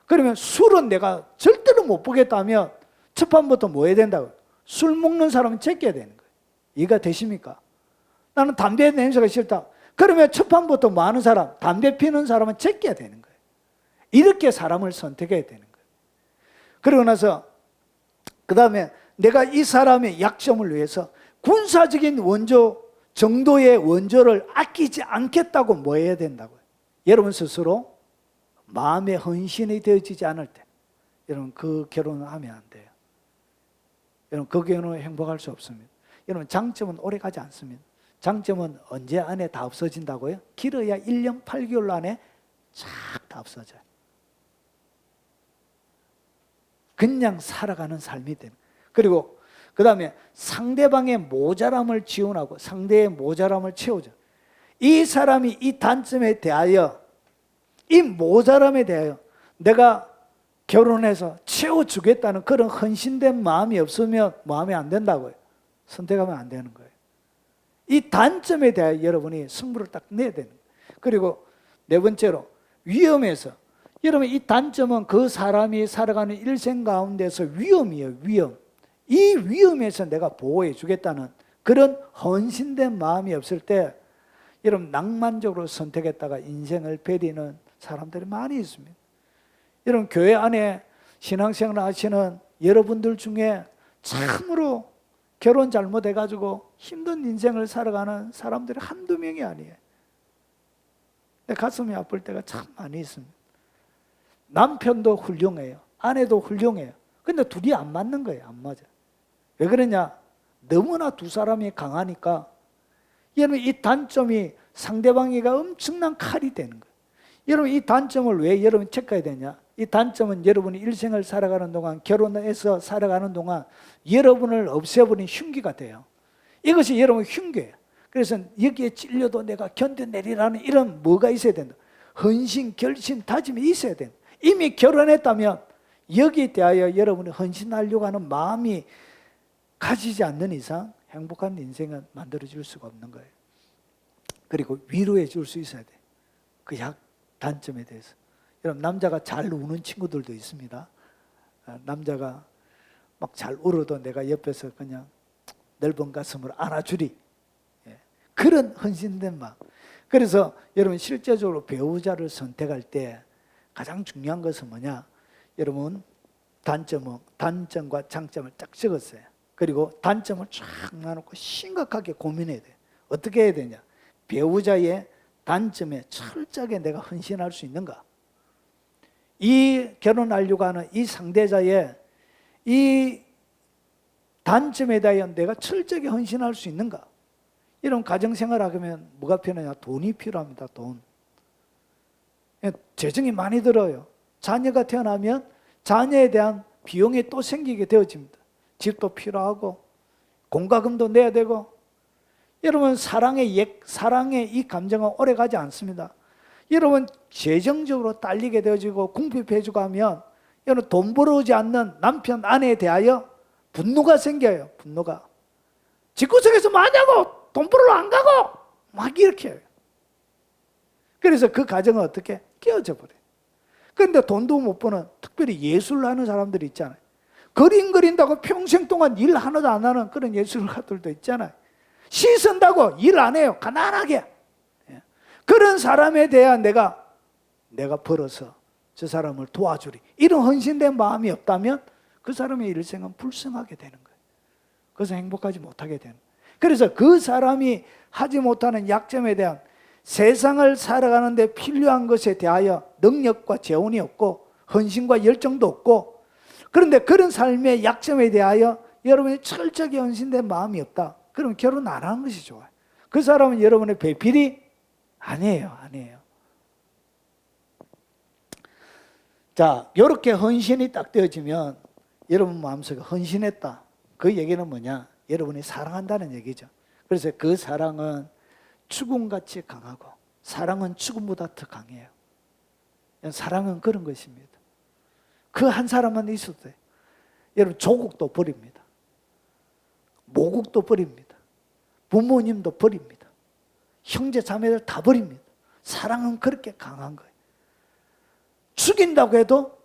[SPEAKER 1] 그러면 술은 내가 절대로 못 보겠다면 첫 판부터 뭐 해야 된다고요? 술 먹는 사람은 제껴야 되는 거예요. 이해가 되십니까? 나는 담배 냄새가 싫다. 그러면 첫 판부터 뭐 하는 사람? 담배 피는 사람은 제껴야 되는 거예요. 이렇게 사람을 선택해야 되는 거예요. 그러고 나서 그 다음에 내가 이 사람의 약점을 위해서 군사적인 원조 정도의 원조를 아끼지 않겠다고 뭐 해야 된다고요? 여러분 스스로 마음의 헌신이 되어지지 않을 때 여러분 그 결혼을 하면 안 돼요. 여러분 그 결혼은 행복할 수 없습니다. 여러분 장점은 오래 가지 않습니다. 장점은 언제 안에 다 없어진다고요? 길어야 1년 8개월 안에 쫙 다 없어져요. 그냥 살아가는 삶이 되는. 그리고 그 다음에 상대방의 모자람을 지원하고 상대의 모자람을 채워줘. 이 사람이 이 단점에 대하여 이 모자람에 대하여 내가 결혼해서 채워주겠다는 그런 헌신된 마음이 없으면 마음이 안 된다고요. 선택하면 안 되는 거예요. 이 단점에 대하여 여러분이 승부를 딱 내야 되는 거예요. 그리고 네 번째로 위험에서 여러분 이 단점은 그 사람이 살아가는 일생 가운데서 위험이에요. 위험. 이 위험에서 내가 보호해 주겠다는 그런 헌신된 마음이 없을 때 여러분 낭만적으로 선택했다가 인생을 버리는 사람들이 많이 있습니다. 여러분 교회 안에 신앙생활 하시는 여러분들 중에 참으로 결혼 잘못해가지고 힘든 인생을 살아가는 사람들이 한두 명이 아니에요. 내 가슴이 아플 때가 참 많이 있습니다. 남편도 훌륭해요. 아내도 훌륭해요. 근데 둘이 안 맞는 거예요. 안 맞아. 왜 그러냐? 너무나 두 사람이 강하니까 여러분 이 단점이 상대방이가 엄청난 칼이 되는 거예요. 여러분 이 단점을 왜 여러분 체크해야 되냐? 이 단점은 여러분이 일생을 살아가는 동안 결혼해서 살아가는 동안 여러분을 없애버린 흉기가 돼요. 이것이 여러분 흉기예요. 그래서 여기에 찔려도 내가 견뎌내리라는 이런 뭐가 있어야 된다. 헌신, 결심, 다짐이 있어야 된다. 이미 결혼했다면 여기에 대하여 여러분이 헌신하려고 하는 마음이 가지지 않는 이상 행복한 인생은 만들어줄 수가 없는 거예요. 그리고 위로해 줄 수 있어야 돼요. 그 단점에 대해서. 여러분 남자가 잘 우는 친구들도 있습니다. 남자가 막 잘 울어도 내가 옆에서 그냥 넓은 가슴으로 안아주리. 그런 헌신된 마음. 그래서 여러분 실제적으로 배우자를 선택할 때 가장 중요한 것은 뭐냐? 여러분 단점과 장점을 딱 적었어요. 그리고 단점을 쫙 놔놓고 심각하게 고민해야 돼요. 어떻게 해야 되냐? 배우자의 단점에 철저하게 내가 헌신할 수 있는가? 이 결혼하려고 하는 이 상대자의 이 단점에 대하여 내가 철저하게 헌신할 수 있는가? 이런 가정생활 하면 뭐가 필요하냐? 돈이 필요합니다. 돈. 재정이 많이 들어요. 자녀가 태어나면 자녀에 대한 비용이 또 생기게 되어집니다. 집도 필요하고 공과금도 내야 되고. 여러분, 사랑의 이 감정은 오래가지 않습니다. 여러분, 재정적으로 딸리게 되어지고 궁핍해지고 하면 여러분, 돈 벌어오지 않는 남편, 아내에 대하여 분노가 생겨요. 분노가. 집구석에서 뭐하냐고, 돈 벌으러 안 가고 막 이렇게 해요. 그래서 그 가정은 어떻게 깨어져 버려요. 그런데 돈도 못 버는, 특별히 예술을 하는 사람들이 있잖아요. 그림 그린다고 평생 동안 일 하나도 안 하는 그런 예술가들도 있잖아요. 시 쓴다고 일 안 해요. 가난하게. 그런 사람에 대한 내가 벌어서 저 사람을 도와주리, 이런 헌신된 마음이 없다면 그 사람의 일생은 불쌍하게 되는 거예요. 그래서 행복하지 못하게 되는 거예요. 그래서 그 사람이 하지 못하는 약점에 대한, 세상을 살아가는 데 필요한 것에 대하여 능력과 재원이 없고 헌신과 열정도 없고, 그런데 그런 삶의 약점에 대하여 여러분이 철저하게 헌신된 마음이 없다. 그럼 결혼 안 하는 것이 좋아요. 그 사람은 여러분의 배필이 아니에요. 자, 이렇게 헌신이 딱 되어지면 여러분 마음속에 헌신했다. 그 얘기는 뭐냐? 여러분이 사랑한다는 얘기죠. 그래서 그 사랑은 죽음같이 강하고, 사랑은 죽음보다 더 강해요. 사랑은 그런 것입니다. 그 한 사람만 있어도 돼요. 여러분, 조국도 버립니다. 모국도 버립니다. 부모님도 버립니다. 형제 자매들 다 버립니다. 사랑은 그렇게 강한 거예요. 죽인다고 해도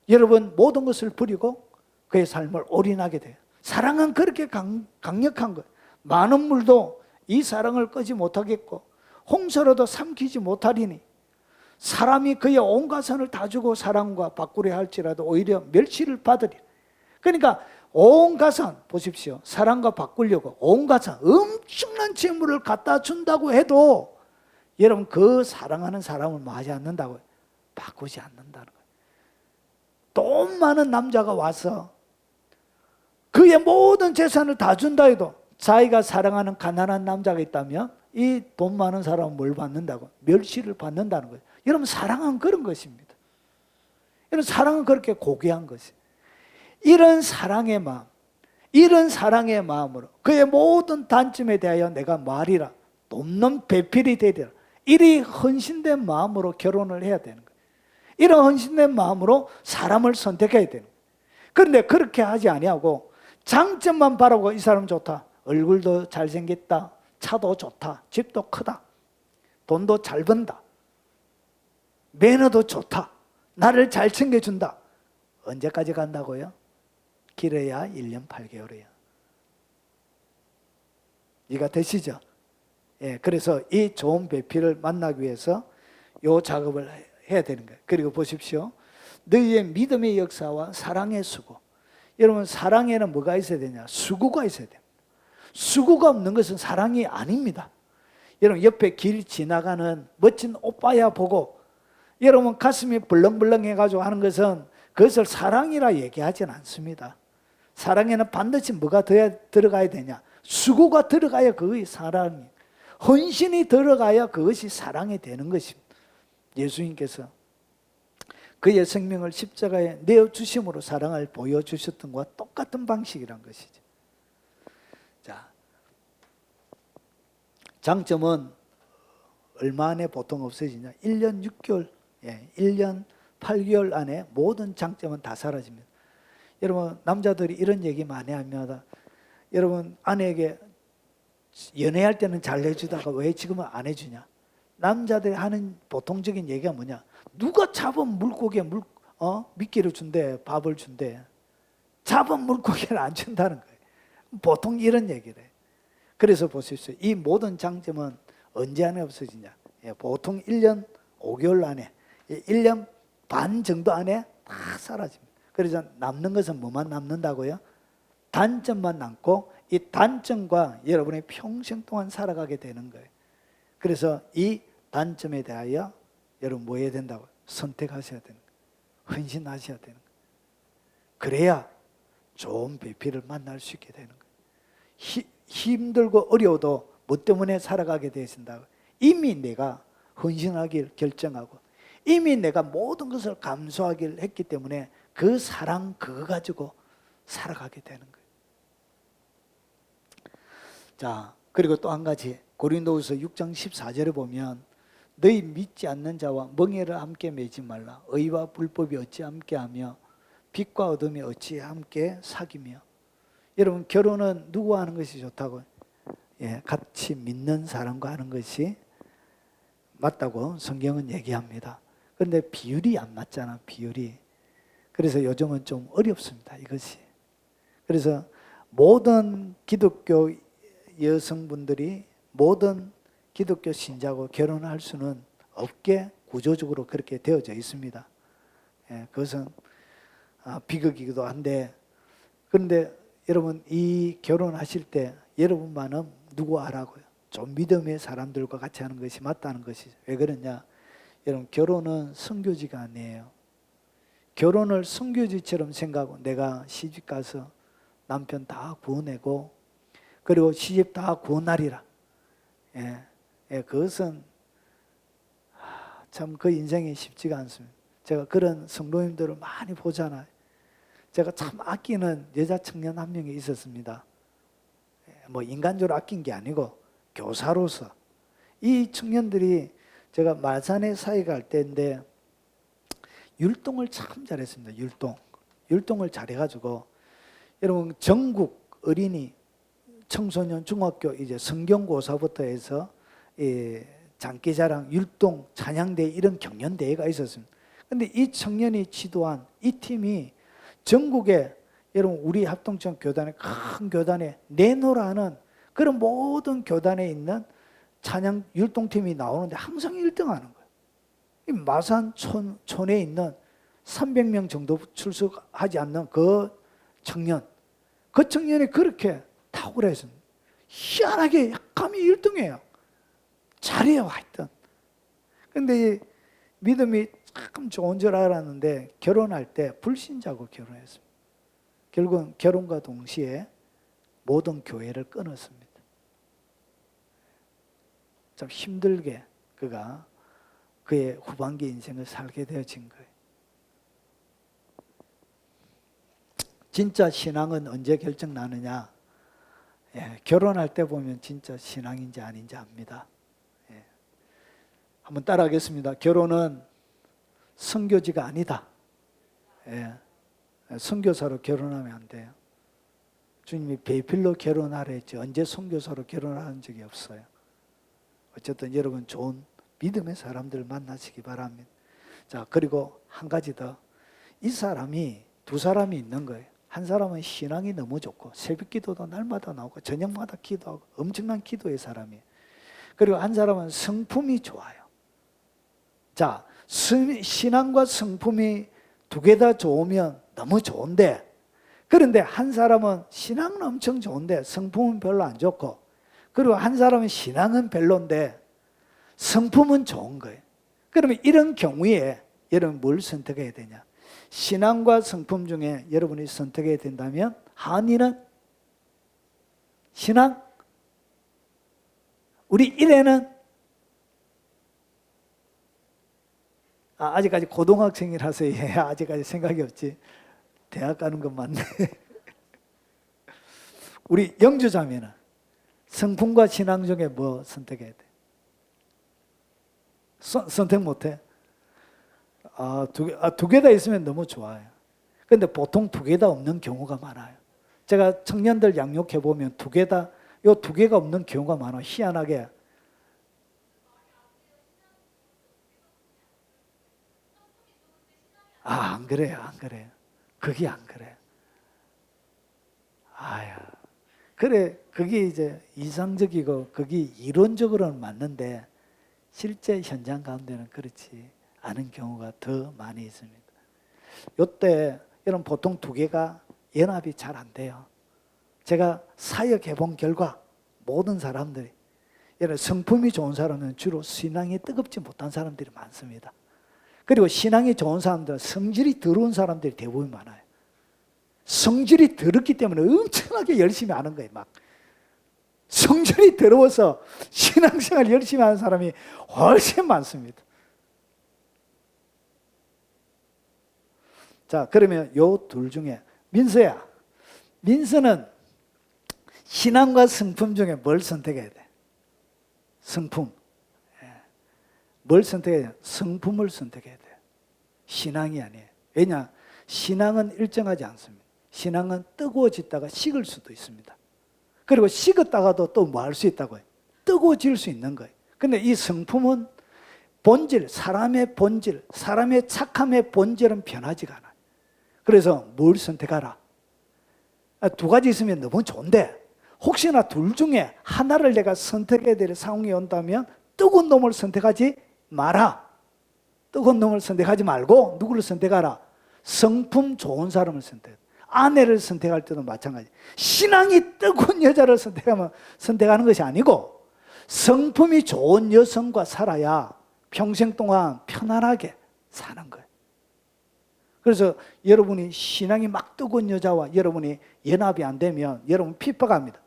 [SPEAKER 1] 여러분 모든 것을 버리고 그의 삶을 올인하게 돼요. 사랑은 그렇게 강력한 거예요. 많은 물도 이 사랑을 끄지 못하겠고 홍수로도 삼키지 못하리니, 사람이 그의 온 가산을 다 주고 사랑과 바꾸려 할지라도 오히려 멸시를 받으리. 그러니까 온 가산, 보십시오. 사랑과 바꾸려고 온 가산, 엄청난 재물을 갖다 준다고 해도 여러분 그 사랑하는 사람을 맞지 않는다고요. 바꾸지 않는다는 거예요. 돈 많은 남자가 와서 그의 모든 재산을 다 준다 해도 자기가 사랑하는 가난한 남자가 있다면 이 돈 많은 사람은 뭘 받는다고? 멸시를 받는다는 거예요. 여러분, 사랑은 그런 것입니다. 여러분, 사랑은 그렇게 고귀한 것이에요. 이런 사랑의 마음으로 그의 모든 단점에 대하여 내가 말이라, 돕는 배필이 되리라, 이리 헌신된 마음으로 결혼을 해야 되는 거예요. 이런 헌신된 마음으로 사람을 선택해야 되는 거예요. 그런데 그렇게 하지 아니하고 장점만 바라고 이 사람 좋다, 얼굴도 잘생겼다, 차도 좋다, 집도 크다, 돈도 잘 번다, 매너도 좋다, 나를 잘 챙겨준다. 언제까지 간다고요? 길어야 1년 8개월이에요. 이해가 되시죠? 예, 그래서 이 좋은 배필을 만나기 위해서 이 작업을 해야 되는 거예요. 그리고 보십시오. 너희의 믿음의 역사와 사랑의 수고. 여러분, 사랑에는 뭐가 있어야 되냐? 수고가 있어야 됩니다. 수고가 없는 것은 사랑이 아닙니다. 여러분, 옆에 길 지나가는 멋진 오빠야 보고 여러분 가슴이 벌렁벌렁 해가지고 하는 것은 그것을 사랑이라 얘기하지는 않습니다. 사랑에는 반드시 뭐가 들어가야 되냐? 수고가 들어가야 그것이 사랑이, 헌신이 들어가야 그것이 사랑이 되는 것입니다. 예수님께서 그의 생명을 십자가에 내어주심으로 사랑을 보여주셨던 것과 똑같은 방식이란 것이죠. 자, 장점은 얼마 안에 보통 없어지냐? 1년 6개월, 1년 8개월 안에 모든 장점은 다 사라집니다. 여러분, 남자들이 이런 얘기 많이 합니다. 여러분, 아내에게 연애할 때는 잘 해주다가 왜 지금은 안 해주냐? 남자들이 하는 보통적인 얘기가 뭐냐? 누가 잡은 물고기에 미끼를 준대, 밥을 준대. 잡은 물고기를 안 준다는 거예요. 보통 이런 얘기를 해요. 그래서 보십시오. 이 모든 장점은 언제 안에 없어지냐? 보통 1년 5개월 안에, 1년 반 정도 안에 다 사라집니다. 그래서 남는 것은 뭐만 남는다고요? 단점만 남고 이 단점과 여러분이 평생 동안 살아가게 되는 거예요. 그래서 이 단점에 대하여 여러분 뭐 해야 된다고요? 선택하셔야 되는 거예요. 헌신하셔야 되는 거예요. 그래야 좋은 배필을 만날 수 있게 되는 거예요. 힘들고 어려워도 뭐 때문에 살아가게 되신다고? 이미 내가 헌신하길 결정하고 이미 내가 모든 것을 감수하길 했기 때문에 그 사랑 그거 가지고 살아가게 되는 거예요. 자, 그리고 또 한 가지 고린도후서 6장 14절에 보면 너희 믿지 않는 자와 멍에를 함께 매지 말라. 의와 불법이 어찌 함께하며 빛과 어둠이 어찌 함께 사귀며. 여러분, 결혼은 누구와 하는 것이 좋다고요? 예, 같이 믿는 사람과 하는 것이 맞다고 성경은 얘기합니다. 그런데 비율이 안 맞잖아, 비율이. 그래서 요즘은 좀 어렵습니다, 이것이. 그래서 모든 기독교 여성분들이 모든 기독교 신자고 결혼할 수는 없게 구조적으로 그렇게 되어져 있습니다. 예, 그것은 비극이기도 한데, 그런데 여러분, 이 결혼하실 때 여러분만은 누구 하라고요? 좀 믿음의 사람들과 같이 하는 것이 맞다는 것이죠. 왜 그러냐? 여러분, 결혼은 선교지가 아니에요. 결혼을 선교지처럼 생각하고 내가 시집 가서 남편 다 구원내고 그리고 시집 다 구원하리라. 예, 그것은 참 그 인생이 쉽지가 않습니다. 제가 그런 성도님들을 많이 보잖아요. 제가 참 아끼는 여자 청년 한 명이 있었습니다. 뭐 인간적으로 아낀 게 아니고 교사로서 이 청년들이 제가 말산에 사회 갈 때인데 율동을 참 잘했습니다. 율동을 잘해가지고 여러분 전국 어린이 청소년 중학교 이제 성경고사부터 해서 장기자랑 율동 찬양대 이런 경연대회가 있었습니다. 그런데 이 청년이 지도한 이 팀이 전국에 여러분 우리 합동청 교단에 큰 교단에 내노라 하는 그런 모든 교단에 있는 찬양 율동팀이 나오는데 항상 1등하는 거예요. 이 마산촌에 있는 300명 정도 출석하지 않는 그 청년이 그렇게 탁월했습니다. 희한하게 감히 1등이에요. 잘해요, 하여튼. 근데 믿음이 참 좋은 줄 알았는데 결혼할 때 불신자고 결혼했습니다. 결국은 결혼과 동시에 모든 교회를 끊었습니다. 참 힘들게 그가 그의 후반기 인생을 살게 되어진 거예요. 진짜 신앙은 언제 결정나느냐? 예, 결혼할 때 보면 진짜 신앙인지 아닌지 압니다. 예. 한번 따라하겠습니다. 결혼은 선교지가 아니다. 예. 선교사로 결혼하면 안 돼요. 주님이 배필로 결혼하라 했지 언제 선교사로 결혼하는 적이 없어요. 어쨌든 여러분 좋은 믿음의 사람들 만나시기 바랍니다. 자, 그리고 한 가지 더. 이 사람이 두 사람이 있는 거예요. 한 사람은 신앙이 너무 좋고 새벽 기도도 날마다 나오고 저녁마다 기도하고 엄청난 기도의 사람이에요. 그리고 한 사람은 성품이 좋아요. 자, 신앙과 성품이 두 개 다 좋으면 너무 좋은데, 그런데 한 사람은 신앙은 엄청 좋은데 성품은 별로 안 좋고, 그리고 한 사람은 신앙은 별론데 성품은 좋은 거예요. 그러면 이런 경우에 여러분 뭘 선택해야 되냐? 신앙과 성품 중에 여러분이 선택해야 된다면 한이는 신앙, 우리 일에는 아직까지 고등학생이라서 아직까지 생각이 없지. 대학 가는 건 맞네. 우리 영주자매는 성품과 신앙 중에 뭐 선택해야 돼? 선택 못해? 두 개 다 있으면 너무 좋아요. 근데 보통 두 개 다 없는 경우가 많아요. 제가 청년들 양육해 보면 두 개가 없는 경우가 많아요. 희한하게. 안 그래요, 안 그래요. 그게 안 그래요. 그래, 그게 이제 이상적이고, 그게 이론적으로는 맞는데, 실제 현장 가운데는 그렇지 않은 경우가 더 많이 있습니다. 이때, 여러분 보통 두 개가 연합이 잘 안 돼요. 제가 사역해 본 결과, 모든 사람들이, 여러분 성품이 좋은 사람은 주로 신앙이 뜨겁지 못한 사람들이 많습니다. 그리고 신앙이 좋은 사람들은 성질이 더러운 사람들이 대부분 많아요. 성질이 더럽기 때문에 엄청나게 열심히 하는 거예요. 막 성질이 더러워서 신앙생활 열심히 하는 사람이 훨씬 많습니다. 자, 그러면 요 둘 중에 민서야, 민서는 신앙과 성품 중에 뭘 선택해야 돼? 성품. 뭘 선택해야 돼? 성품을 선택해야 돼. 신앙이 아니에요. 왜냐? 신앙은 일정하지 않습니다. 신앙은 뜨거워졌다가 식을 수도 있습니다. 그리고 식었다가도 또 뭐 할 수 있다고요? 뜨거워질 수 있는 거예요. 근데 이 성품은 본질, 사람의 본질, 사람의 착함의 본질은 변하지가 않아요. 그래서 뭘 선택하라? 두 가지 있으면 너무 좋은데 혹시나 둘 중에 하나를 내가 선택해야 될 상황이 온다면 뜨거운 놈을 선택하지 마라. 뜨거운 놈을 선택하지 말고 누구를 선택하라? 성품 좋은 사람을 선택해. 아내를 선택할 때도 마찬가지. 신앙이 뜨거운 여자를 선택하는 것이 아니고 성품이 좋은 여성과 살아야 평생 동안 편안하게 사는 거예요. 그래서 여러분이 신앙이 막 뜨거운 여자와 여러분이 연합이 안 되면 여러분 핍박합니다.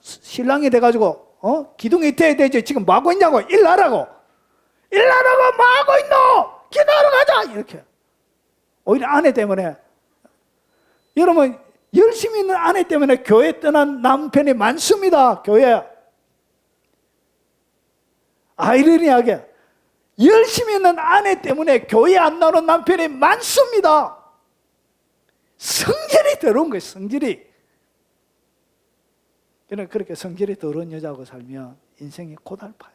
[SPEAKER 1] 신랑이 돼가지고 기둥이 돼야 되지. 지금 뭐 하고 있냐고. 일하라고. 일하라고 뭐 하고 있노. 기도하러 가자. 이렇게. 오히려 아내 때문에 여러분 열심히 있는 아내 때문에 교회 떠난 남편이 많습니다. 교회. 아이러니하게 열심히 있는 아내 때문에 교회 안 나오는 남편이 많습니다. 성질이 더러운 거예요. 성질이. 그렇게 성질이 더러운 여자하고 살면 인생이 고달파요.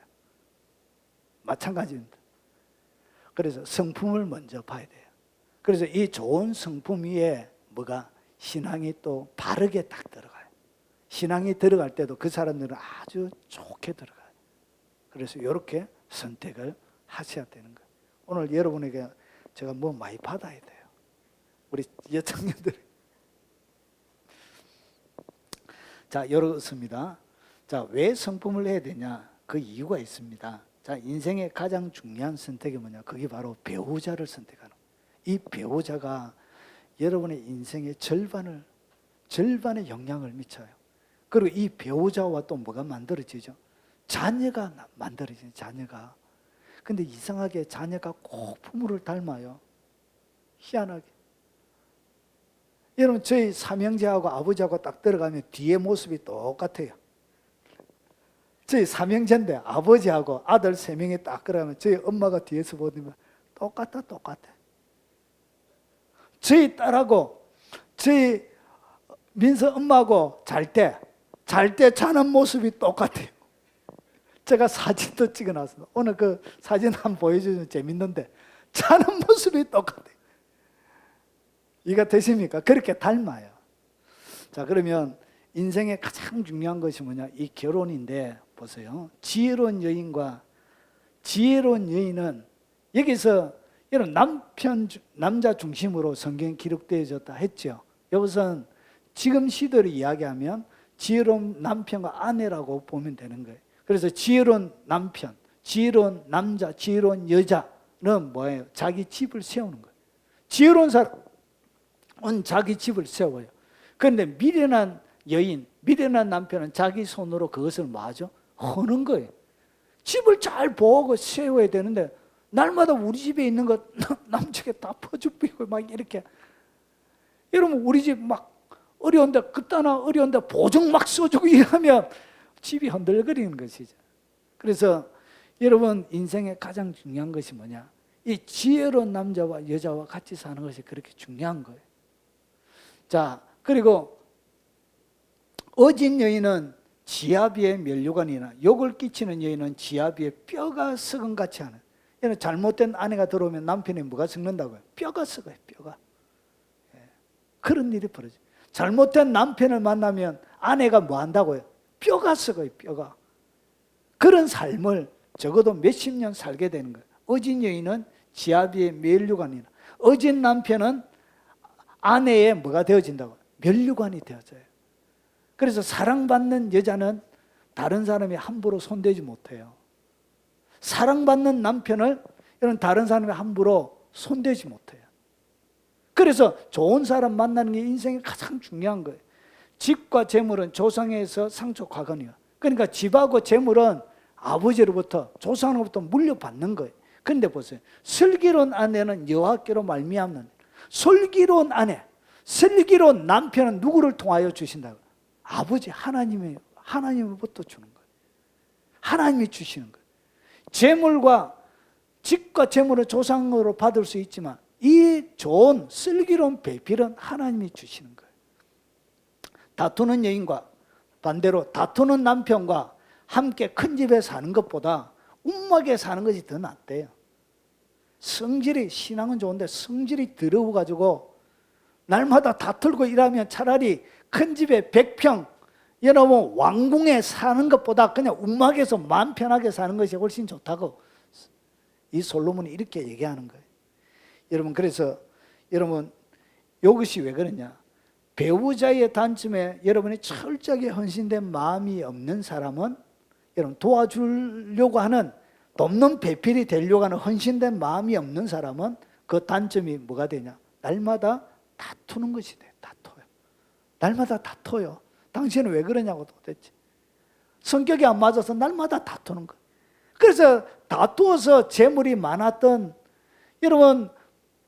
[SPEAKER 1] 마찬가지입니다. 그래서 성품을 먼저 봐야 돼요. 그래서 이 좋은 성품 위에 뭐가 신앙이 또 바르게 딱 들어가요. 신앙이 들어갈 때도 그 사람들은 아주 좋게 들어가요. 그래서 이렇게 선택을 하셔야 되는 거예요. 오늘 여러분에게 제가 뭐 많이 받아야 돼요. 우리 여청년들. 자, 이렇습니다. 자, 왜 성품을 해야 되냐? 그 이유가 있습니다. 자, 인생의 가장 중요한 선택이 뭐냐? 그게 바로 배우자를 선택하는 거예요. 이 배우자가 여러분의 인생의 절반의 영향을 미쳐요. 그리고 이 배우자와 또 뭐가 만들어지죠? 자녀가 만들어지죠. 자녀가. 근데 이상하게 자녀가 꼭 부모를 닮아요. 희한하게. 여러분 저희 삼형제하고 아버지하고 딱 들어가면 뒤에 모습이 똑같아요. 저희 삼형제인데 아버지하고 아들 3명이 딱 들어가면 저희 엄마가 뒤에서 보면 똑같아. 저희 딸하고 저희 민서 엄마하고 잘 때 자는 모습이 똑같아요. 제가 사진도 찍어놨습니다. 오늘 그 사진 한번 보여주면 재밌는데 자는 모습이 똑같아요. 이해가 되십니까? 그렇게 닮아요. 자, 그러면 인생의 가장 중요한 것이 뭐냐? 이 결혼인데 보세요. 지혜로운 여인과 지혜로운 여인은 여기서 이런 남자 중심으로 성경 기록되어졌다 했죠. 이것은 지금 시대를 이야기하면 지혜로운 남편과 아내라고 보면 되는 거예요. 그래서 지혜로운 남편, 지혜로운 남자, 지혜로운 여자는 뭐예요? 자기 집을 세우는 거예요. 지혜로운 사람은 자기 집을 세워요. 그런데 미련한 여인, 미련한 남편은 자기 손으로 그것을 뭐하죠? 허는 거예요. 집을 잘 보고 세워야 되는데 날마다 우리 집에 있는 것 남쪽에 다 퍼주고 막 이렇게. 여러분 우리 집 막 어려운데 그따나 어려운데 보증 막 써주고 이러면 집이 흔들거리는 것이죠. 그래서 여러분 인생의 가장 중요한 것이 뭐냐? 이 지혜로운 남자와 여자와 같이 사는 것이 그렇게 중요한 거예요. 자, 그리고 어진 여인은 지아비의 면류관이나 욕을 끼치는 여인은 지아비의 뼈가 썩은 같이 하는. 이런 잘못된 아내가 들어오면 남편이 뭐가 썩는다고요? 뼈가 썩어요. 뼈가. 그런 일이 벌어져요. 잘못된 남편을 만나면 아내가 뭐 한다고요? 뼈가 썩어요. 뼈가. 그런 삶을 적어도 몇십 년 살게 되는 거예요. 어진 여인은 지아비의 면류관이나 어진 남편은 아내의 뭐가 되어진다고요? 면류관이 되어져요. 그래서 사랑받는 여자는 다른 사람이 함부로 손대지 못해요. 사랑받는 남편을 이런 다른 사람이 함부로 손대지 못해요. 그래서 좋은 사람 만나는 게 인생에 가장 중요한 거예요. 집과 재물은 조상에서 상속하거니와. 그러니까 집하고 재물은 아버지로부터 조상으로부터 물려받는 거예요. 그런데 보세요. 슬기로운 아내는 여호와께로 말미암는, 슬기로운 아내, 슬기로운 남편은 누구를 통하여 주신다고? 아버지 하나님으로부터 주는 거예요. 하나님이 주시는 거예요. 재물과 집과 재물을 조상으로 받을 수 있지만 이 좋은 슬기로운 배필은 하나님이 주시는 거예요. 다투는 여인과 반대로 다투는 남편과 함께 큰 집에 사는 것보다 움막에 사는 것이 더 낫대요. 성질이, 신앙은 좋은데 성질이 더러워가지고 날마다 다툴고 이러면 차라리 큰 집에 100평 여러분 왕궁에 사는 것보다 그냥 움막에서 마음 편하게 사는 것이 훨씬 좋다고 이 솔로몬이 이렇게 얘기하는 거예요. 여러분, 그래서 여러분 이것이 왜 그러냐, 배우자의 단점에 여러분이 철저하게 헌신된 마음이 없는 사람은, 여러분 도와주려고 하는, 돕는 배필이 되려고 하는 헌신된 마음이 없는 사람은 그 단점이 뭐가 되냐, 날마다 다투는 것이 돼요. 다퉈요. 날마다 다퉈요. 당신은 왜 그러냐고 도대체. 성격이 안 맞아서 날마다 다투는 거예요. 그래서 다투어서 재물이 많았던, 여러분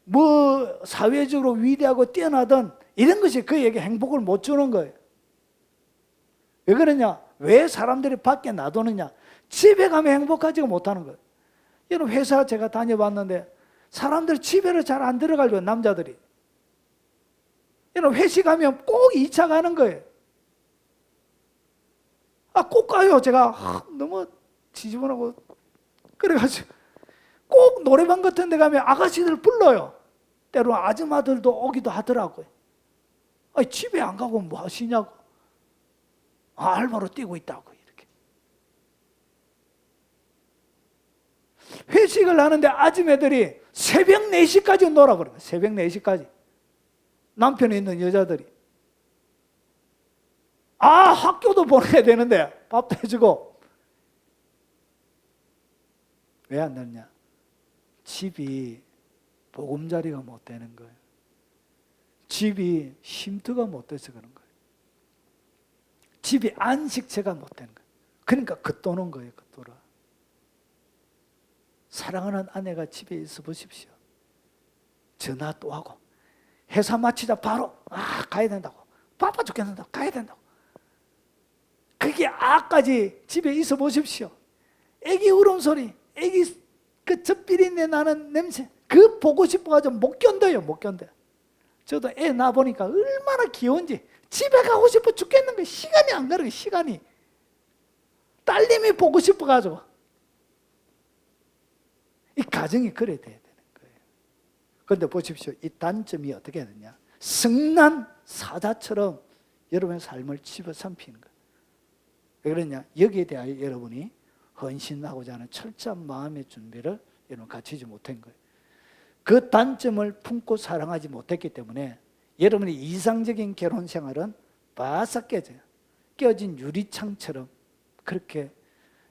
[SPEAKER 1] 뭐 사회적으로 위대하고 뛰어나던 이런 것이 그에게 행복을 못 주는 거예요. 왜 그러냐? 왜 사람들이 밖에 놔두느냐? 집에 가면 행복하지가 못하는 거예요. 여러분 회사 제가 다녀봤는데 사람들이 집에를 잘 안 들어가려고, 남자들이. 여러분 회식하면 꼭 2차 가는 거예요. 꼭 가요. 제가 너무 지저분하고 그래가지고 꼭 노래방 같은 데 가면 아가씨들 불러요. 때로 아줌마들도 오기도 하더라고요. 집에 안 가고 뭐 하시냐고. 알바로 뛰고 있다고 이렇게. 회식을 하는데 아줌마들이 새벽 4시까지 놀아버려요. 새벽 4시까지. 남편이 있는 여자들이. 학교도 보내야 되는데 밥도 해주고. 왜 안 되느냐? 집이 보금자리가 못 되는 거예요. 집이 쉼터가 못 돼서 그런 거예요. 집이 안식처가 못 되는 거예요. 그러니까 겉도는 거예요. 겉돌아. 사랑하는 아내가 집에 있어 보십시오. 전화 또 하고, 회사 마치자 바로 가야 된다고, 바빠 죽겠는다고, 가야 된다고. 그게 까지 집에 있어 보십시오. 애기 울음소리, 애기 그 젖비린내 나는 냄새, 그 보고 싶어가지고 못 견뎌요. 못 견뎌요. 저도 애 낳아보니까 얼마나 귀여운지 집에 가고 싶어 죽겠는 거예요. 시간이 안 가요. 시간이. 딸님이 보고 싶어가지고. 이 가정이 그래야 돼야 되는 거예요. 그런데 보십시오. 이 단점이 어떻게 되느냐, 성난 사자처럼 여러분의 삶을 집어삼키는 거예요. 왜 그러냐? 여기에 대하여 여러분이 헌신하고자 하는 철저한 마음의 준비를 여러분 갖추지 못한 거예요. 그 단점을 품고 사랑하지 못했기 때문에 여러분의 이상적인 결혼 생활은 바싹 깨져요. 깨어진 유리창처럼 그렇게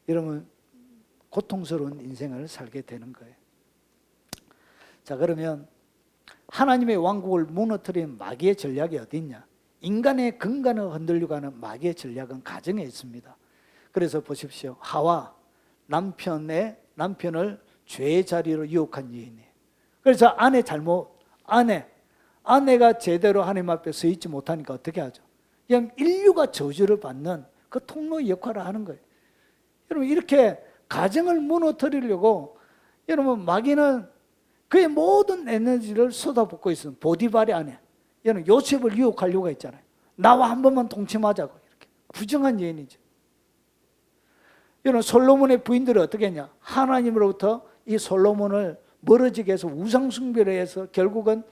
[SPEAKER 1] 여러분 고통스러운 인생을 살게 되는 거예요. 자, 그러면 하나님의 왕국을 무너뜨린 마귀의 전략이 어디 있냐? 인간의 근간을 흔들려고 하는 마귀의 전략은 가정에 있습니다. 그래서 보십시오. 하와 남편을 죄의 자리로 유혹한 여인이에요. 그래서 아내가 제대로 하나님 앞에 서 있지 못하니까 어떻게 하죠? 그냥 인류가 저주를 받는 그 통로 역할을 하는 거예요. 여러분 이렇게 가정을 무너뜨리려고 여러분 마귀는 그의 모든 에너지를 쏟아붓고 있어요. 보디발의 아내. 여러분 요셉을 유혹하려고 했잖아요. 나와 한 번만 동침하자고 이렇게 부정한 여인이죠. 여러분 솔로몬의 부인들은 어떻게 했냐? 하나님으로부터 이 솔로몬을 멀어지게 해서 우상숭배를 해서 결국은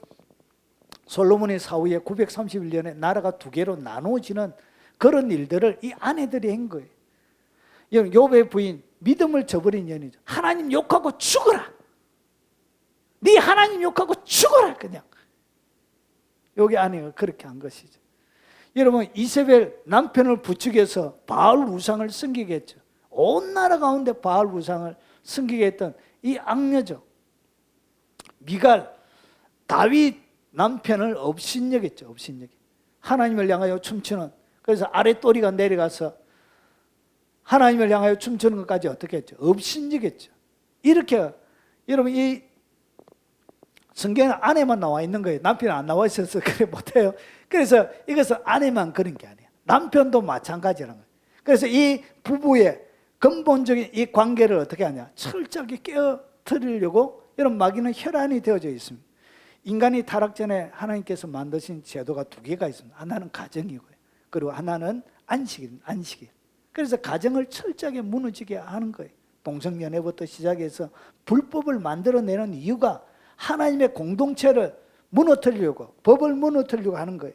[SPEAKER 1] 솔로몬의 사후에 931년에 나라가 2개로 나누어지는 그런 일들을 이 아내들이 한 거예요. 여러분 욥의 부인, 믿음을 저버린 여인이죠. 하나님 욕하고 죽어라. 네 하나님 욕하고 죽어라 그냥. 여기 아내가 그렇게 한 것이죠. 여러분 이세벨 남편을 부추겨서 바알 우상을 섬기게 했죠. 온 나라 가운데 바알 우상을 섬기게 했던 이 악녀죠. 미갈, 다윗 남편을 업신여겼죠. 업신여기. 하나님을 향하여 춤추는. 그래서 아랫도리가 내려가서 하나님을 향하여 춤추는 것까지 어떻게 했죠? 업신여겼죠. 이렇게 여러분 이 성경에는 아내만 나와 있는 거예요. 남편이 안 나와 있어서 그래 못해요. 그래서 이것은 아내만 그런 게 아니에요. 남편도 마찬가지라는 거예요. 그래서 이 부부의 근본적인 이 관계를 어떻게 하냐? 철저하게 깨어뜨리려고 이런 마귀는 혈안이 되어져 있습니다. 인간이 타락 전에 하나님께서 만드신 제도가 두 개가 있습니다. 하나는 가정이고요. 그리고 하나는 안식입니다. 안식이. 그래서 가정을 철저하게 무너지게 하는 거예요. 동성연애부터 시작해서 불법을 만들어내는 이유가 하나님의 공동체를 무너뜨리려고, 법을 무너뜨리려고 하는 거예요.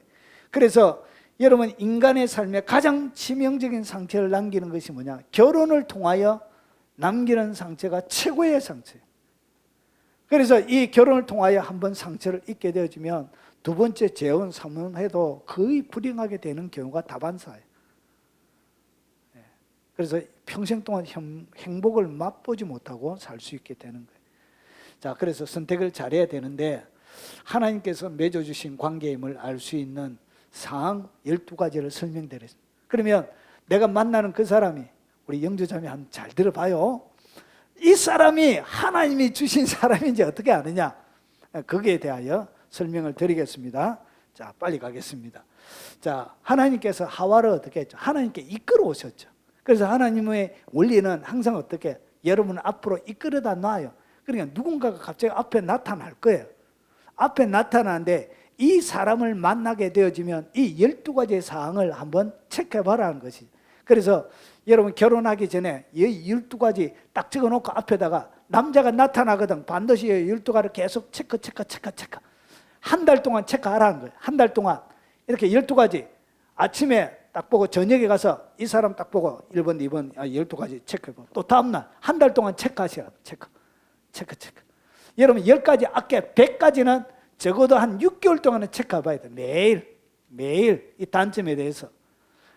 [SPEAKER 1] 그래서 여러분 인간의 삶에 가장 치명적인 상처를 남기는 것이 뭐냐? 결혼을 통하여 남기는 상처가 최고의 상처예요. 그래서 이 결혼을 통하여 한번 상처를 입게 되어지면 두 번째 재혼, 삼혼해도 거의 불행하게 되는 경우가 다반사예요. 그래서 평생 동안 행복을 맛보지 못하고 살 수 있게 되는 거예요. 자, 그래서 선택을 잘해야 되는데 하나님께서 맺어주신 관계임을 알 수 있는 사항 12가지를 설명드렸습니다. 그러면 내가 만나는 그 사람이, 우리 영주자매 한번 잘 들어봐요. 이 사람이 하나님이 주신 사람인지 어떻게 아느냐? 거기에 대하여 설명을 드리겠습니다. 자, 빨리 가겠습니다. 자, 하나님께서 하와를 어떻게 했죠? 하나님께 이끌어 오셨죠. 그래서 하나님의 원리는 항상 어떻게? 여러분을 앞으로 이끌어다 놔요. 그러니까 누군가가 갑자기 앞에 나타날 거예요. 앞에 나타나는데 이 사람을 만나게 되어지면 이 12가지의 사항을 한번 체크해 봐라는 것이. 그래서 여러분 결혼하기 전에 이 12가지 딱 적어놓고 앞에다가 남자가 나타나거든 반드시 12가지를 계속 체크. 한 달 동안 체크하라는 거예요. 한 달 동안 이렇게 12가지 아침에 딱 보고 저녁에 가서 이 사람 딱 보고 1번, 2번, 12가지 체크해보고 또 다음날 한 달 동안 체크하시라. 체크. 여러분 10가지 아까 100가지는 적어도 한 6개월 동안은 체크해봐야 돼. 매일 이 단점에 대해서.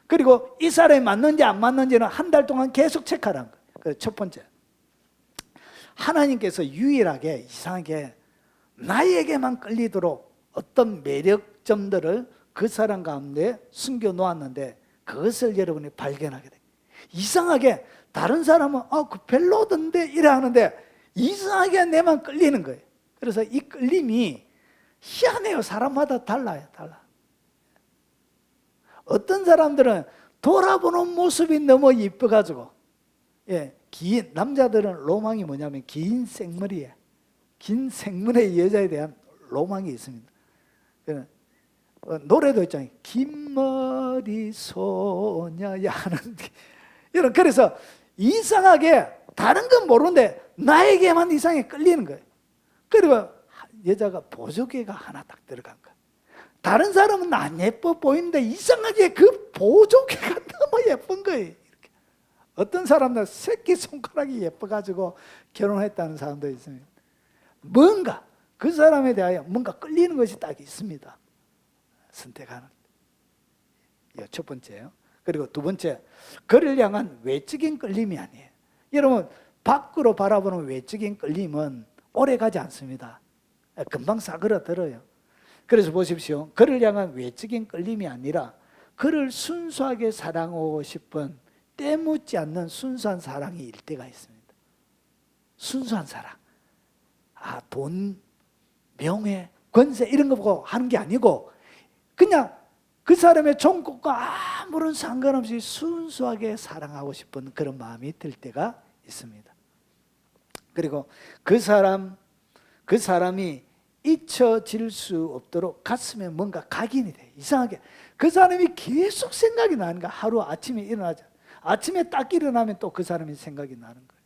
[SPEAKER 1] 그리고 이 사람이 맞는지 안 맞는지는 한 달 동안 계속 체크하라는 거예요. 그래서 첫 번째, 하나님께서 유일하게 이상하게 나에게만 끌리도록 어떤 매력점들을 그 사람 가운데 숨겨 놓았는데 그것을 여러분이 발견하게 돼요. 이상하게 다른 사람은 그 별로던데 이래 하는데 이상하게 내만 끌리는 거예요. 그래서 이 끌림이 희한해요. 사람마다 달라요. 어떤 사람들은 돌아보는 모습이 너무 이뻐가지고, 남자들은 로망이 뭐냐면 긴 생머리에, 긴 생머리의 여자에 대한 로망이 있습니다. 노래도 있잖아요. 긴 머리 소녀야 하는. 그래서 이상하게 다른 건 모르는데 나에게만 이상하게 끌리는 거예요. 그리고 여자가 보조개가 하나 딱 들어간 거예요. 다른 사람은 안 예뻐 보이는데 이상하게 그 보조개가 너무 예쁜 거예요. 이렇게. 어떤 사람은 새끼손가락이 예뻐가지고 결혼했다는 사람도 있습니다. 뭔가 그 사람에 대하여 뭔가 끌리는 것이 딱 있습니다. 선택하는. 첫 번째요. 그리고 두 번째, 그를 향한 외적인 끌림이 아니에요. 여러분 밖으로 바라보는 외적인 끌림은 오래가지 않습니다. 금방 사그러들어요. 그래서 보십시오. 그를 향한 외적인 끌림이 아니라 그를 순수하게 사랑하고 싶은 때묻지 않는 순수한 사랑이 일 때가 있습니다. 순수한 사랑. 돈, 명예, 권세 이런 거 보고 하는 게 아니고 그냥 그 사람의 종국과 아무런 상관없이 순수하게 사랑하고 싶은 그런 마음이 들 때가 있습니다. 그리고 그 사람이 잊혀질 수 없도록 가슴에 뭔가 각인이 돼. 이상하게 그 사람이 계속 생각이 나는 거야. 하루 아침에 일어나자. 아침에 딱 일어나면 또 그 사람이 생각이 나는 거예요.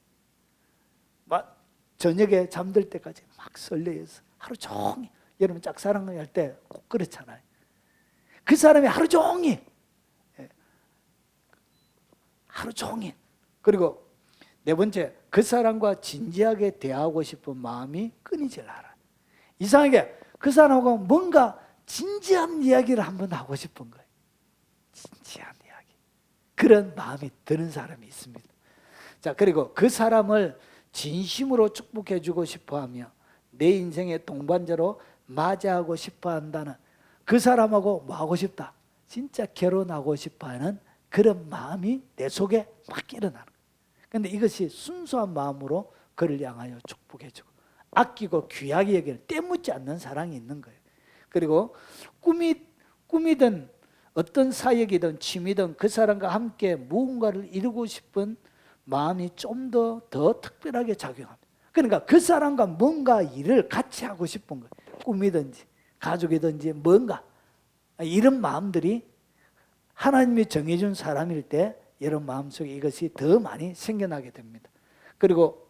[SPEAKER 1] 막 저녁에 잠들 때까지 막 설레어서 하루 종일. 여러분 짝사랑을 할 때 꼭 그렇잖아요. 그 사람이 하루 종일. 그리고 네 번째, 그 사람과 진지하게 대하고 싶은 마음이 끊이질 않아요. 이상하게 그 사람하고 뭔가 진지한 이야기를 한번 하고 싶은 거예요. 진지한 이야기. 그런 마음이 드는 사람이 있습니다. 자, 그리고 그 사람을 진심으로 축복해 주고 싶어 하며 내 인생의 동반자로 맞이하고 싶어 한다는, 그 사람하고 뭐 하고 싶다, 진짜 결혼하고 싶어 하는 그런 마음이 내 속에 막 일어나는 거예요. 그런데 이것이 순수한 마음으로 그를 향하여 축복해주고 아끼고 귀하게 여기는 때묻지 않는 사랑이 있는 거예요. 그리고 꿈이든 어떤 사역이든 취미든 그 사람과 함께 무언가를 이루고 싶은 마음이 좀 더 특별하게 작용합니다. 그러니까 그 사람과 뭔가 일을 같이 하고 싶은 거예요. 꿈이든지 가족이든지 뭔가 이런 마음들이 하나님이 정해준 사람일 때 여러분 마음속에 이것이 더 많이 생겨나게 됩니다. 그리고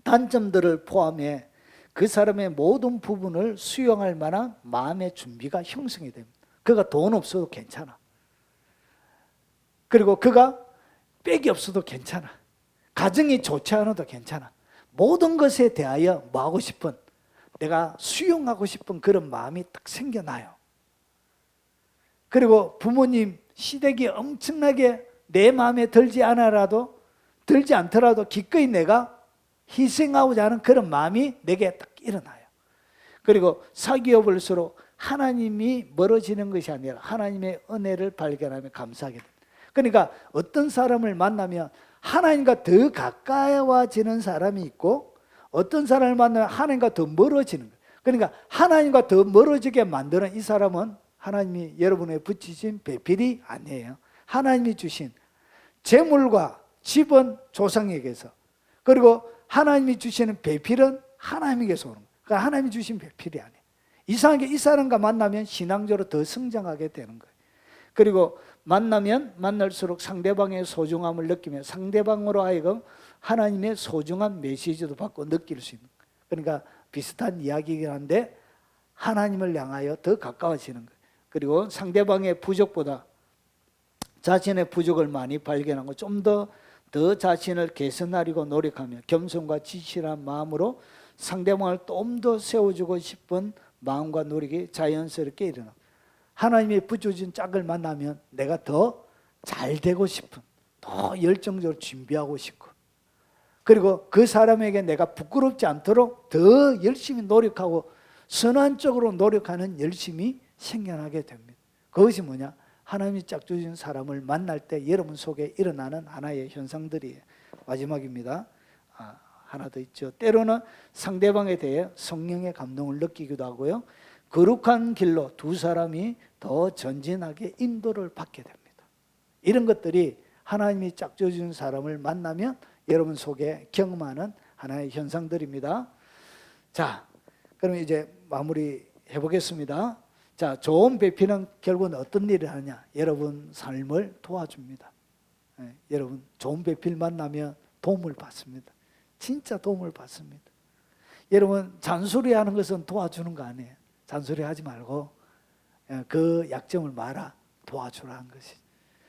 [SPEAKER 1] 단점들을 포함해 그 사람의 모든 부분을 수용할 만한 마음의 준비가 형성이 됩니다. 그가 돈 없어도 괜찮아. 그리고 그가 빽이 없어도 괜찮아. 가정이 좋지 않아도 괜찮아. 모든 것에 대하여 뭐 하고 싶은, 내가 수용하고 싶은 그런 마음이 딱 생겨나요. 그리고 부모님 시댁이 엄청나게 내 마음에 들지 않더라도 기꺼이 내가 희생하고자 하는 그런 마음이 내게 딱 일어나요. 그리고 사귀어 볼수록 하나님이 멀어지는 것이 아니라 하나님의 은혜를 발견하며 감사하게 됩니다. 그러니까 어떤 사람을 만나면 하나님과 더 가까워지는 사람이 있고 어떤 사람을 만나면 하나님과 더 멀어지는 거예요. 그러니까 하나님과 더 멀어지게 만드는 이 사람은 하나님이 여러분에 붙이신 배필이 아니에요. 하나님이 주신 재물과 집은 조상에게서, 그리고 하나님이 주시는 배필은 하나님에게서 오는 거예요. 그러니까 하나님이 주신 배필이 아니에요. 이상하게 이 사람과 만나면 신앙적으로 더 성장하게 되는 거예요. 그리고 만나면 만날수록 상대방의 소중함을 느끼며 상대방으로 하여금 하나님의 소중한 메시지도 받고 느낄 수 있는 거예요. 그러니까 비슷한 이야기이긴 한데 하나님을 향하여 더 가까워지는 거예요. 그리고 상대방의 부족보다 자신의 부족을 많이 발견하고 좀 더 자신을 개선하려고 노력하며 겸손과 지실한 마음으로 상대방을 좀 더 세워주고 싶은 마음과 노력이 자연스럽게 일어나. 하나님의 붙여준 짝을 만나면 내가 더 잘 되고 싶은, 더 열정적으로 준비하고 싶고, 그리고 그 사람에게 내가 부끄럽지 않도록 더 열심히 노력하고 선한 쪽으로 노력하는 열심이 생겨나게 됩니다. 그것이 뭐냐? 하나님이 짝주신 사람을 만날 때 여러분 속에 일어나는 하나의 현상들이에요. 마지막입니다. 하나 더 있죠. 때로는 상대방에 대해 성령의 감동을 느끼기도 하고요. 거룩한 길로 두 사람이 더 전진하게 인도를 받게 됩니다. 이런 것들이 하나님이 짝주신 사람을 만나면 여러분 속에 경험하는 하나의 현상들입니다. 자, 그럼 이제 마무리 해보겠습니다. 자, 좋은 배필은 결국은 어떤 일을 하냐? 여러분 삶을 도와줍니다. 여러분 좋은 배필 만나면 도움을 받습니다. 진짜 도움을 받습니다. 여러분 잔소리하는 것은 도와주는 거 아니에요. 잔소리하지 말고 그 약점을 말아 도와주라는 것이.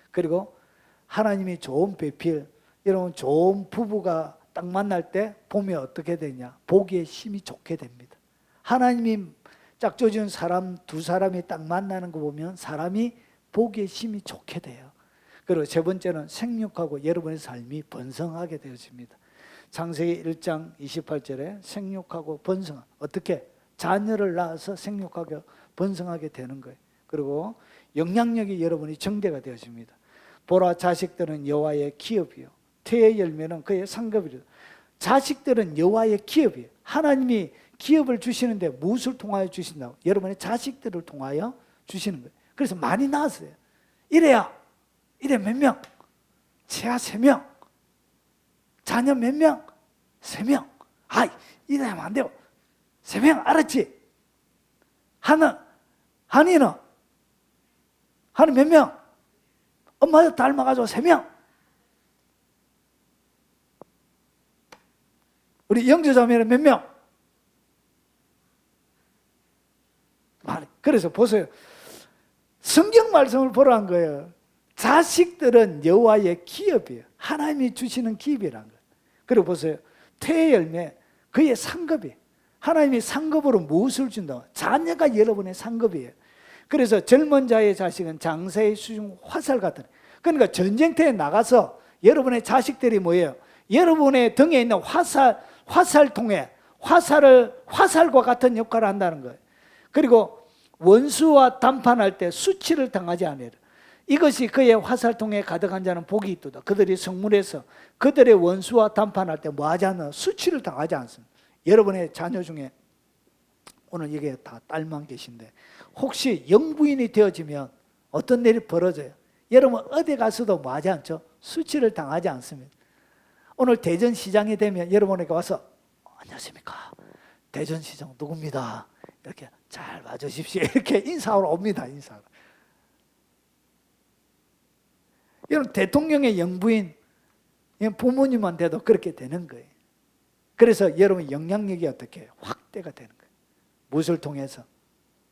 [SPEAKER 1] 그리고 하나님이 좋은 배필, 여러분 좋은 부부가 딱 만날 때 보면 어떻게 되냐? 보기에 힘이 좋게 됩니다. 하나님이 짝져준 사람 두 사람이 딱 만나는 거 보면 사람이 보기에 힘이 좋게 돼요. 그리고 세 번째는 생육하고 여러분의 삶이 번성하게 되어집니다. 창세기 1장 28절에 생육하고 번성하, 어떻게? 자녀를 낳아서 생육하고 번성하게 되는 거예요. 그리고 영향력이 여러분이 정대가 되어집니다. 보라, 자식들은 여호와의 기업이요 태의 열매는 그의 상급이라. 자식들은 여호와의 기업이에요. 하나님이 기업을 주시는데 무엇을 통하여 주신다고? 여러분의 자식들을 통하여 주시는 거예요. 그래서 많이 낳았어요. 이래 몇 명? 채아 3명. 자녀 몇 명? 3명. 이래 하면 안 돼요. 3명, 알았지? 한이는 몇 명? 엄마도 닮아가지고 3명. 우리 영재자매는 몇 명? 그래서 보세요. 성경 말씀을 보라는 거예요. 자식들은 여호와의 기업이에요. 하나님이 주시는 기업이라는 거예요. 그리고 보세요. 태의 열매, 그의 상급이에요. 하나님이 상급으로 무엇을 준다고? 자녀가 여러분의 상급이에요. 그래서 젊은 자의 자식은 장사의 수중 화살 같은. 그러니까 전쟁터에 나가서 여러분의 자식들이 뭐예요? 여러분의 등에 있는 화살통에 화살과 같은 역할을 한다는 거예요. 그리고 원수와 담판할 때 수치를 당하지 아니하리라. 이것이 그의 화살통에 가득한 자는 복이 있도다. 그들이 성문에서 그들의 원수와 담판할 때 뭐하지 않나? 수치를 당하지 않습니다. 여러분의 자녀 중에 오늘 이게 다 딸만 계신데 혹시 영부인이 되어지면 어떤 일이 벌어져요? 여러분 어디 가서도 뭐하지 않죠? 수치를 당하지 않습니다. 오늘 대전시장이 되면 여러분에게 와서 안녕하십니까? 대전시장 누굽니다. 이렇게 잘 봐주십시오. 이렇게 인사하러 옵니다. 인사하러. 여러분 대통령의 영부인 부모님한테도 그렇게 되는 거예요. 그래서 여러분 영향력이 어떻게 해요? 확대가 되는 거예요. 무엇을 통해서?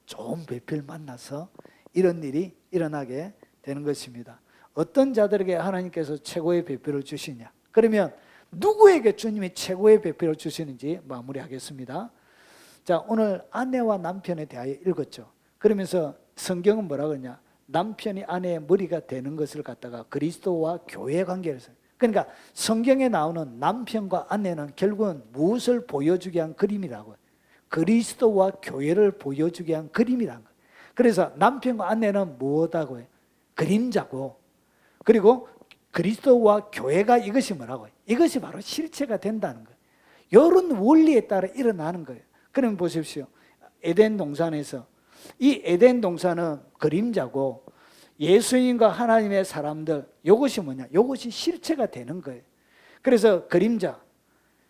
[SPEAKER 1] 좋은 배필 만나서 이런 일이 일어나게 되는 것입니다. 어떤 자들에게 하나님께서 최고의 배필을 주시냐? 그러면 누구에게 주님이 최고의 배필을 주시는지 마무리하겠습니다. 자, 오늘 아내와 남편에 대하여 읽었죠. 그러면서 성경은 뭐라 그러냐? 남편이 아내의 머리가 되는 것을 갖다가 그리스도와 교회 관계를 써요. 그러니까 성경에 나오는 남편과 아내는 결국은 무엇을 보여주게 한 그림이라고요? 그리스도와 교회를 보여주게 한 그림이란 거예요. 그래서 남편과 아내는 무엇하고 해요? 그림자고, 그리고 그리스도와 교회가 이것이 뭐라고 해요? 이것이 바로 실체가 된다는 거예요. 이런 원리에 따라 일어나는 거예요. 그럼 보십시오. 에덴 동산에서 이 에덴 동산은 그림자고 예수님과 하나님의 사람들, 이것이 뭐냐? 이것이 실체가 되는 거예요. 그래서 그림자,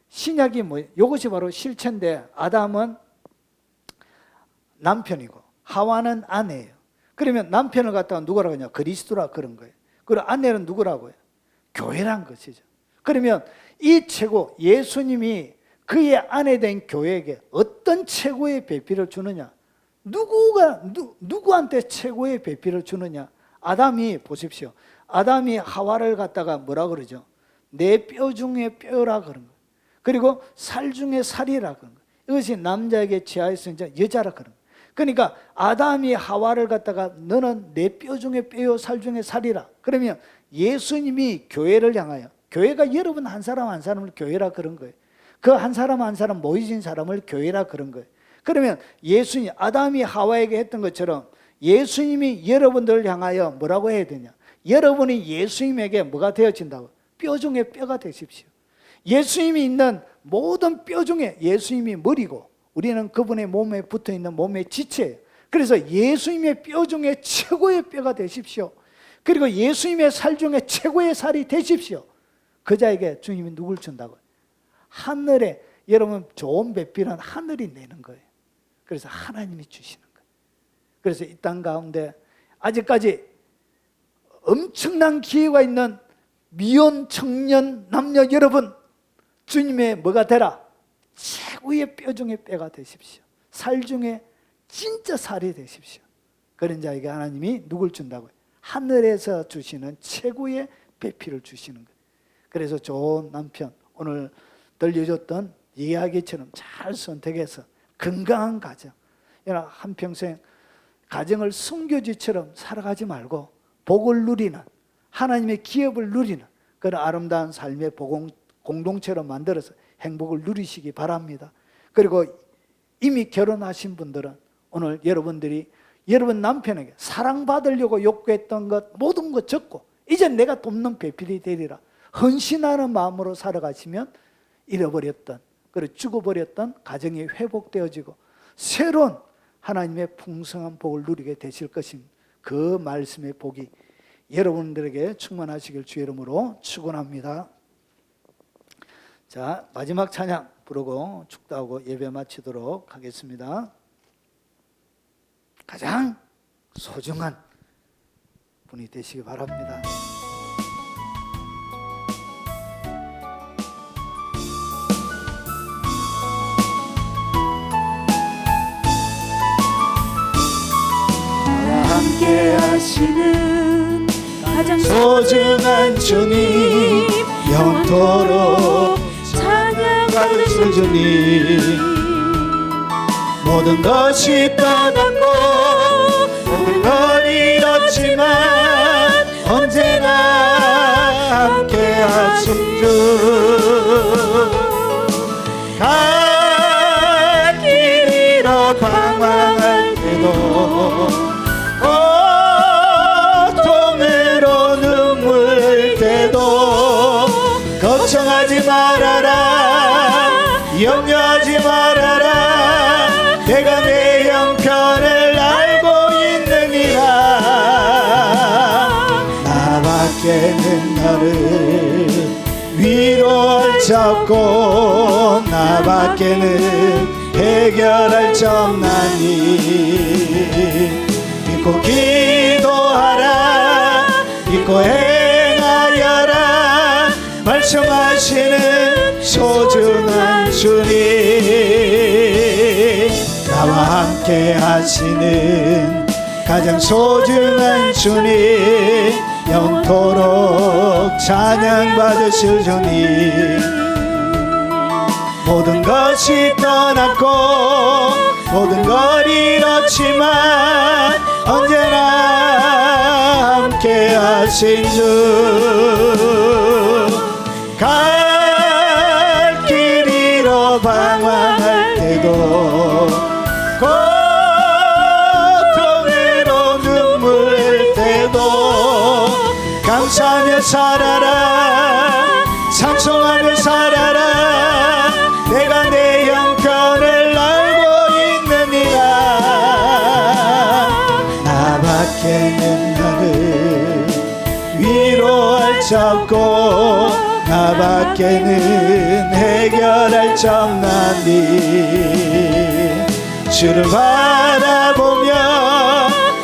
[SPEAKER 1] 신약이 뭐예요? 이것이 바로 실체인데 아담은 남편이고 하와는 아내예요. 그러면 남편을 갖다가 누구라고 하냐? 그리스도라 그런 거예요. 그리고 아내는 누구라고 해요? 교회란 것이죠. 그러면 이 최고, 예수님이 그의 아내 된 교회에게 어떤 최고의 배필을 주느냐? 누구한테 최고의 배필을 주느냐? 아담이 보십시오. 아담이 하와를 갖다가 뭐라 그러죠? 내 뼈 중에 뼈라 그런 거예요. 그리고 살 중에 살이라 그런 거예요. 이것이 남자에게 취하여서 이제 여자라 그런 거예요. 그러니까 아담이 하와를 갖다가 너는 내 뼈 중에 뼈요 살 중에 살이라. 그러면 예수님이 교회를 향하여, 교회가 여러분 한 사람 한 사람을 교회라 그런 거예요. 그 한 사람 한 사람 모이신 사람을 교회라 그런 거예요. 그러면 예수님, 아담이 하와에게 했던 것처럼 예수님이 여러분들을 향하여 뭐라고 해야 되냐? 여러분이 예수님에게 뭐가 되어진다고? 뼈 중에 뼈가 되십시오. 예수님이 있는 모든 뼈 중에 예수님이 머리고 우리는 그분의 몸에 붙어있는 몸의 지체예요. 그래서 예수님의 뼈 중에 최고의 뼈가 되십시오. 그리고 예수님의 살 중에 최고의 살이 되십시오. 그 자에게 주님이 누굴 준다고요? 하늘에, 여러분 좋은 배필은 하늘이 내는 거예요. 그래서 하나님이 주시는 거예요. 그래서 이 땅 가운데 아직까지 엄청난 기회가 있는 미혼 청년 남녀 여러분, 주님의 뭐가 되라? 최고의 뼈 중에 뼈가 되십시오. 살 중에 진짜 살이 되십시오. 그런 자에게 하나님이 누굴 준다고요? 하늘에서 주시는 최고의 배필을 주시는 거예요. 그래서 좋은 남편, 오늘 들려줬던 이야기처럼 잘 선택해서 건강한 가정, 한평생 가정을 순교지처럼 살아가지 말고 복을 누리는, 하나님의 기업을 누리는 그런 아름다운 삶의 공동체로 만들어서 행복을 누리시기 바랍니다. 그리고 이미 결혼하신 분들은 오늘 여러분들이 여러분 남편에게 사랑받으려고 욕구했던 것 모든 것 적고 이제 내가 돕는 배필이 되리라 헌신하는 마음으로 살아가시면 잃어버렸던, 그리고 죽어버렸던 가정이 회복되어지고 새로운 하나님의 풍성한 복을 누리게 되실 것입니다. 그 말씀의 복이 여러분들에게 충만하시길 주의 이름으로 축원합니다. 자, 마지막 찬양 부르고 축도하고 예배 마치도록 하겠습니다. 가장 소중한 분이 되시기 바랍니다.
[SPEAKER 2] 함께 하시는 가장 소중한 주님, 영토록 찬양받으실 주님, 모든 것이 떠났고 모든 걸 잃었지만 언제나 함께 하신 주, 걱정하지 말아라 염려하지 말아라 내가 내 형편을 알고 있느니라 나밖에는 너를 위로할 자 없고 나밖에는 해결할 자 없나니 믿고 기도하라 믿고 행하여라 말씀하시는 소중한 주님 나와 함께 하시는 가장 소중한 주님 영토록 찬양받으실 주님 모든 것이 떠났고 모든 걸 잃었지만 언제나 함께 하신 주 갈 길 잃어 방황할 때도 고통으로 눈물 흘릴 때도 감사하며 살아라 찬송하며 살아라 내가 내 형편을 알고 있느니라 나밖에는 나를 위로할 자 없고 나밖에는 해결할 자 없나니 주를 바라보며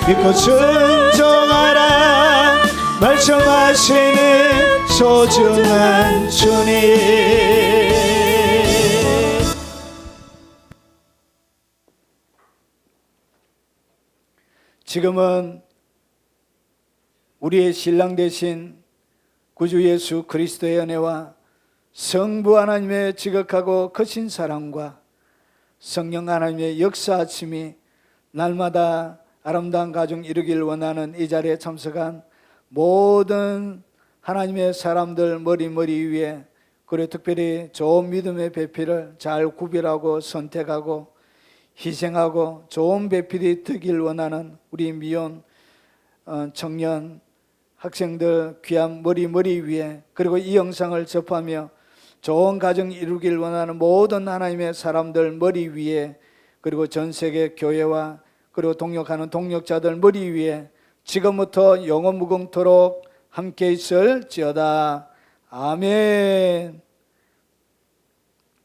[SPEAKER 2] 믿고 순종하라 말씀하시는 소중한 주님
[SPEAKER 1] 지금은 우리의 신랑 되신 구주 예수 그리스도의 은혜와 성부 하나님의 지극하고 크신 사랑과 성령 하나님의 역사하심이 날마다 아름다운 가정 이루길 원하는 이 자리에 참석한 모든 하나님의 사람들 머리 위에 그리고 특별히 좋은 믿음의 배필을 잘 구별하고 선택하고 희생하고 좋은 배필이 되길 원하는 우리 미혼 청년 학생들 귀한 머리 위에 그리고 이 영상을 접하며 좋은 가정 이루길 원하는 모든 하나님의 사람들 머리 위에 그리고 전 세계 교회와 그리고 동역하는 동역자들 머리 위에 지금부터 영원 무궁토록 함께 있을지어다. 아멘.